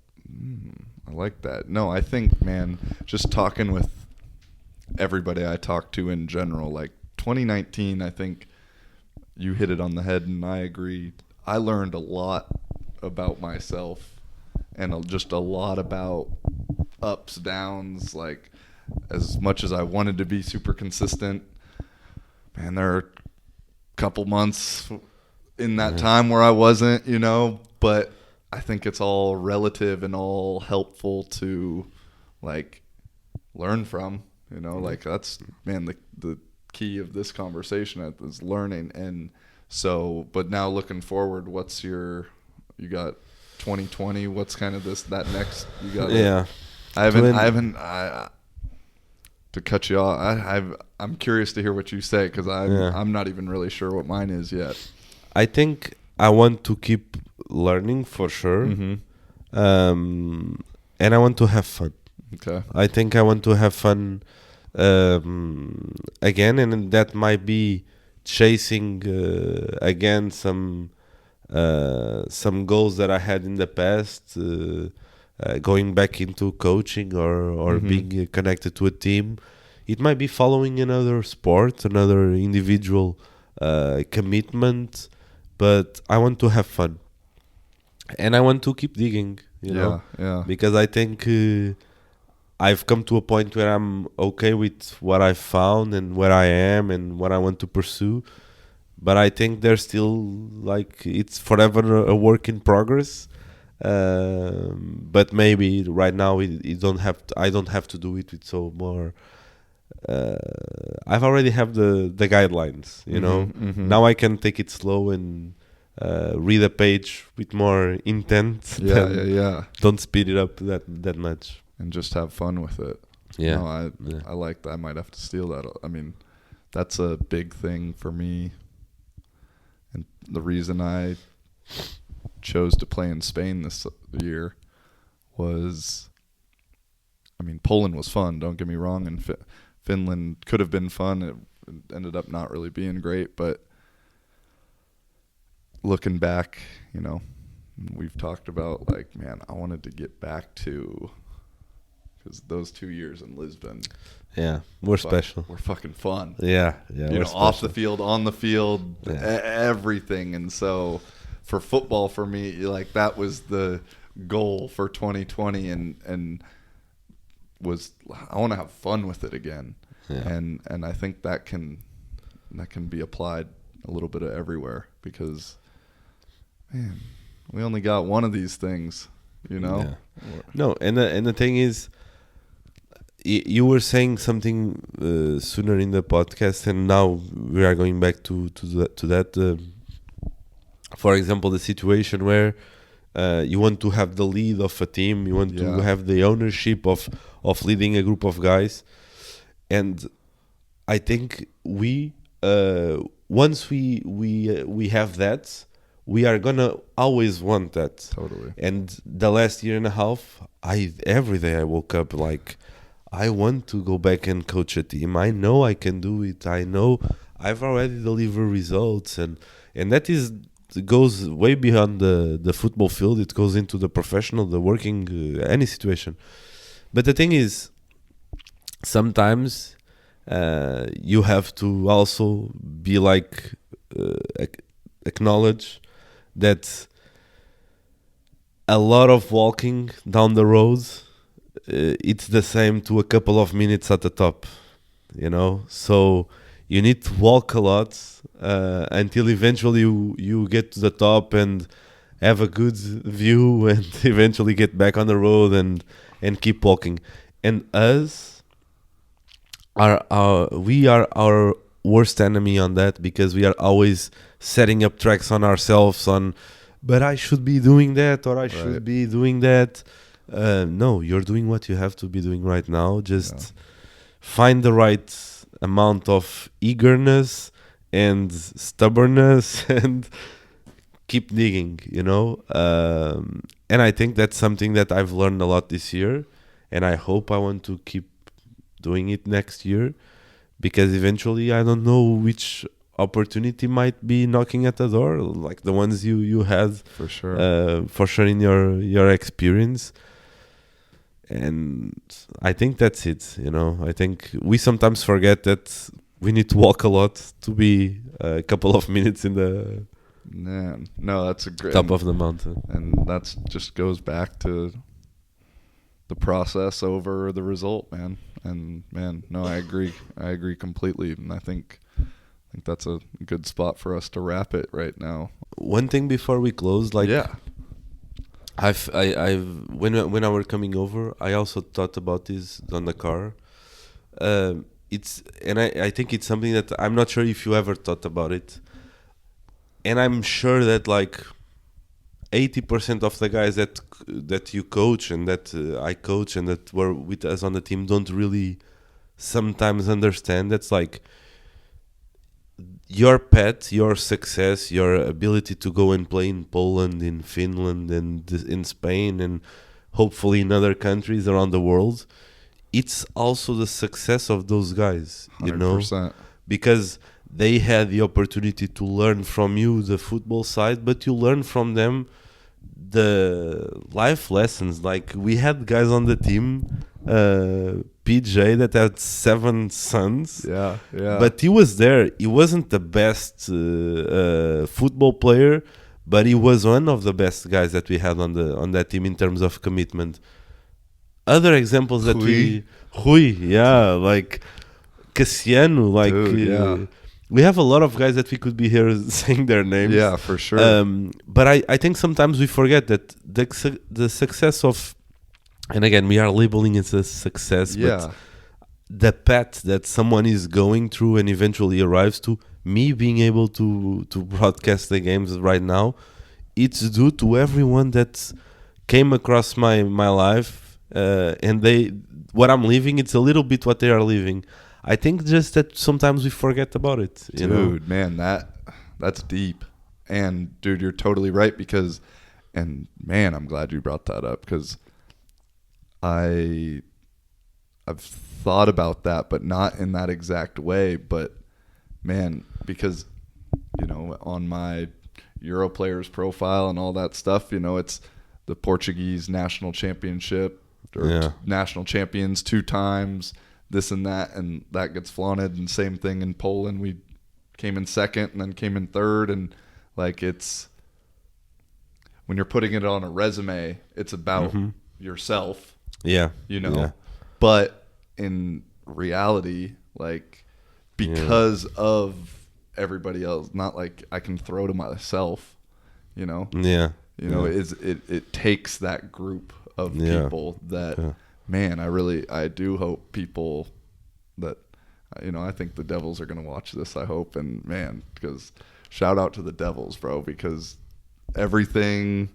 I like that. No, I think, man, just talking with everybody I talk to in general, like 2019, I think you hit it on the head, and I agree. I learned a lot about myself, and just a lot about ups, downs. Like, as much as I wanted to be super consistent, man, there are a couple months in that time where I wasn't, but I think it's all relative and all helpful to, like, learn from, like, that's, man, the key of this conversation is learning. And So, but now looking forward, you got 2020, what's kind of that next, you got
Yeah.
to cut you off, I'm curious to hear what you say, because I'm not even really sure what mine is yet.
I think I want to keep learning for sure.
Mm-hmm.
And I want to have fun.
Okay.
I think I want to have fun again, and that might be chasing again some goals that I had in the past, going back into coaching or
Mhm.
being connected to a team. It might be following another sport, another individual commitment, but I want to have fun, and I want to keep digging. You know,
Yeah.
because I think I've come to a point where I'm okay with what I found and where I am and what I want to pursue. But I think there's still, like, it's forever a work in progress. But maybe right now I don't have to do it with so more. I've already have the guidelines, you know.
Mhm.
Now I can take it slow and read a page with more intent.
Yeah.
Don't speed it up that much.
And just have fun with it.
Yeah.
No,
Yeah.
I like that. I might have to steal that. I mean, that's a big thing for me. And the reason I chose to play in Spain this year was, I mean, Poland was fun, don't get me wrong, and Finland could have been fun. It ended up not really being great, but looking back, you know, we've talked about, like, man, I wanted to get back to, because those 2 years in Lisbon,
Yeah, we're special.
were fucking fun.
Yeah,
You know, off the field, on the field,
Yeah.
everything. And so for football, for me, like, that was the goal for 2020, and was, I want to have fun with it again.
Yeah.
And I think that can be applied a little bit of everywhere, because, man, we only got one of these things, you know.
Yeah. No, and the thing is, you were saying something sooner in the podcast, and now we are going back to that. For example, the situation where you want to have the lead of a team, you want to have the ownership of leading a group of guys, and I think once we have that, we are gonna always want that.
Totally.
And the last year and a half, every day I woke up like, I want to go back and coach a team. I know I can do it. I know I've already delivered results, and that goes way beyond the football field. It goes into the professional, the working, any situation. But the thing is, sometimes you have to also be like, acknowledge that a lot of walking down the road, it's the same to a couple of minutes at the top, you know. So you need to walk a lot until eventually you get to the top and have a good view, and eventually get back on the road and keep walking. And we are our worst enemy on that, because we are always setting up tracks on ourselves but I should be doing that, or I should be doing that. No, you're doing what you have to be doing right now. Just find the right amount of eagerness and stubbornness and keep digging, you know. And I think that's something that I've learned a lot this year, and I hope I want to keep doing it next year, because eventually I don't know which opportunity might be knocking at the door, like the ones you had
For sure.
in your experience. And I think that's it, you know. I think we sometimes forget that we need to walk a lot to be a couple of minutes in the
Man, no, that's a great
top of the mountain.
and that's just goes back to the process over the result, man. And man, no, I agree completely, and I think that's a good spot for us to wrap it right now.
One thing before we close, like,
Yeah.
I've when I were coming over, I also thought about this on the car. I think it's something that I'm not sure if you ever thought about it. and I'm sure that like 80% of the guys that you coach and that I coach and that were with us on the team don't really sometimes understand. That's like your pet, your success, your ability to go and play in Poland, in Finland, and in Spain, and hopefully in other countries around the world. It's also the success of those guys, you know,
100%.
because they had the opportunity to learn from you the football side, but you learn from them the life lessons. Like we had guys on the team, PJ, that had 7 sons.
Yeah, yeah.
But he was there. He wasn't the best football player, but he was one of the best guys that we had on that team in terms of commitment. Other examples that Rui, yeah, like Cassiano, like
Dude, yeah.
we have a lot of guys that we could be here saying their names.
Yeah, for sure.
But I think sometimes we forget that the success of, and again, we are labeling it as success,
Yeah.
but the path that someone is going through and eventually arrives to, me being able to broadcast the games right now, it's due to everyone that came across my life, and what I'm living, it's a little bit what they are living. I think just that sometimes we forget about it. You know?
Dude, man, that's deep. And dude, you're totally right and man, I'm glad you brought that up because I've thought about that, but not in that exact way. But man, because you know, on my Euro players profile and all that stuff, you know, it's the Portuguese national championship or national champions 2 times, this and that gets flaunted. And same thing in Poland, we came in second and then came in third, and like it's when you're putting it on a resume, it's about yourself.
Yeah.
You know.
Yeah.
But in reality, like because of everybody else, not like I can throw to myself, you know.
Yeah.
You know, it takes that group of people that man, I do hope people that you know, I think the Devils are going to watch this, I hope, and man, because shout out to the Devils, bro, because everything,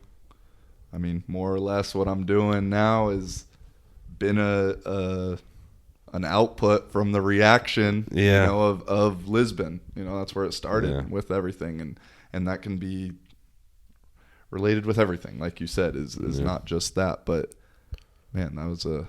I mean, more or less what I'm doing now has been an output from the reaction, you know, of Lisbon. You know, that's where it started with everything, and that can be related with everything, like you said, is not just that, but man, that was a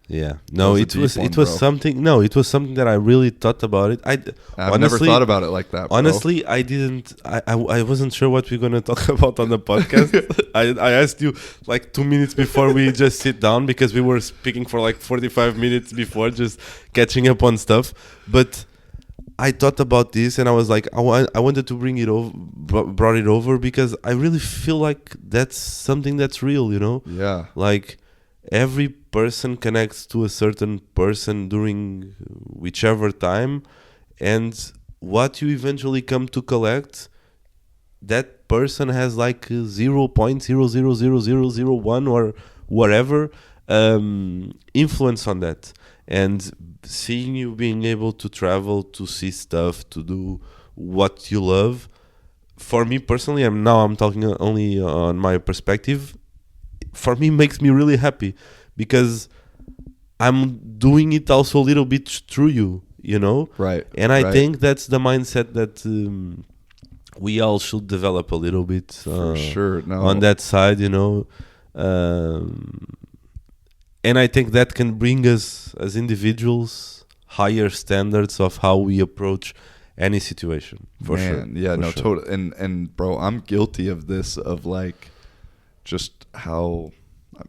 it was something that I really thought about it. I've never thought about it like that, bro.
Honestly, I didn't. I wasn't sure what we're gonna talk about on the podcast. I asked you like 2 minutes before we just sit down because we were speaking for like 45 minutes before, just catching up on stuff. But I thought about this and I was like, I wanted to brought it over because I really feel like that's something that's real, you know?
Yeah.
Like every person connects to a certain person during whichever time, and what you eventually come to collect, that person has like 0.0000001 or whatever influence on that. And seeing you being able to travel, to see stuff, to do what you love, for me personally, I'm talking only on my perspective, for me makes me really happy because I'm doing it also a little bit through you know?
Right.
And I think that's the mindset that we all should develop a little bit
for sure. No.
on that side, you know? And I think that can bring us as individuals higher standards of how we approach any situation. For sure.
Yeah,
for sure.
Totally. And bro, I'm guilty of this, of like just how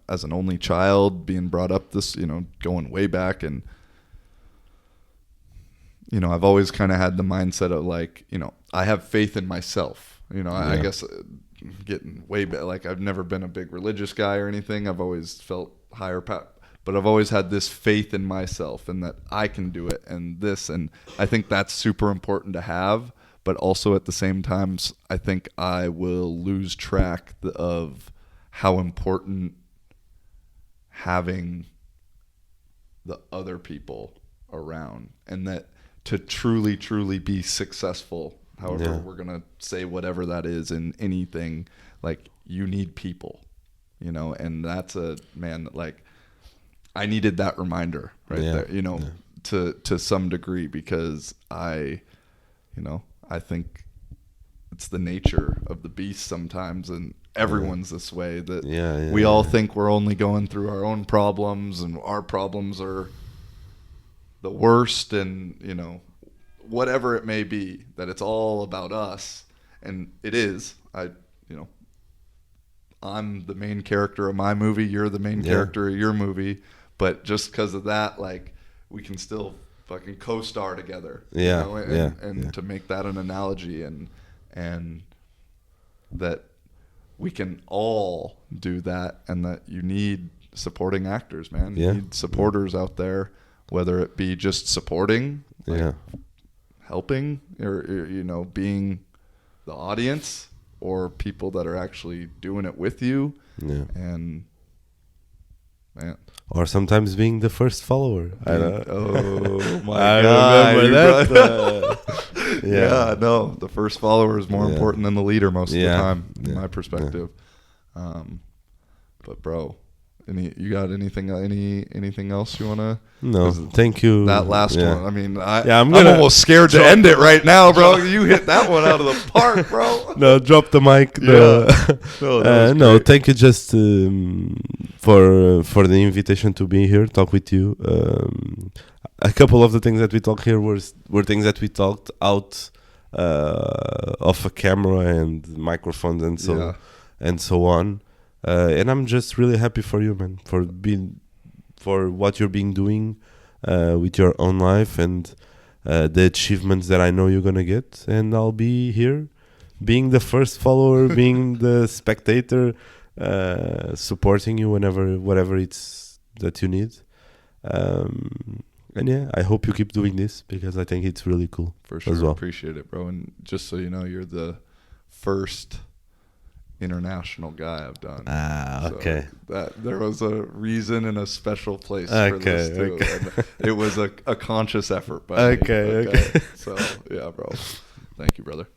as an only child being brought up this, you know, going way back, and you know, I've always kind of had the mindset of like, you know, I have faith in myself. You know, I guess getting way back, like I've never been a big religious guy or anything. I've always felt higher power, but I've always had this faith in myself and that I can do it and this, and I think that's super important to have, but also at the same time, I think I will lose track of how important having the other people around, and that to truly be successful however
Yeah.
we're gonna say whatever that is in anything. Like, you need people, you know, and that's a man that, like, I needed that reminder right
Yeah.
there, you know, to some degree, because I think it's the nature of the beast sometimes, and everyone's this way, that we all think we're only going through our own problems, and our problems are the worst, and, you know, whatever it may be, that it's all about us. And it is. I'm the main character of my movie, you're the main character of your movie, but just because of that, like, we can still fucking co-star together, you know, and to make that an analogy, and that we can all do that, and that you need supporting actors, man. You need supporters out there, whether it be just supporting, like helping, or, you know, being the audience, or people that are actually doing it with you. And man,
or sometimes being the first follower.
Oh my
I
God,
remember that.
yeah, no, the first follower is more important than the leader most of the time, in my perspective. But bro, you got anything else you wanna?
No, thank you.
That last one, I mean,
I'm
almost scared to end it right now, bro. You hit that one out of the park, bro.
No, drop the mic. No, thank you just for the invitation to be here, talk with you. A couple of the things that we talked here were things that we talked out of a camera and microphones and so on. And I'm just really happy for you, man, for what you're doing with your own life, and the achievements that I know you're gonna get. And I'll be here, being the first follower, being the spectator, supporting you whatever it's that you need. And I hope you keep doing this, because I think it's really cool.
For sure,
as well.
Appreciate it, bro. And just so you know, you're the first international guy I've done.
Okay.
So that there was a reason and a special place for this too. And it was a conscious effort by me.
Okay.
So yeah, bro. Thank you, brother.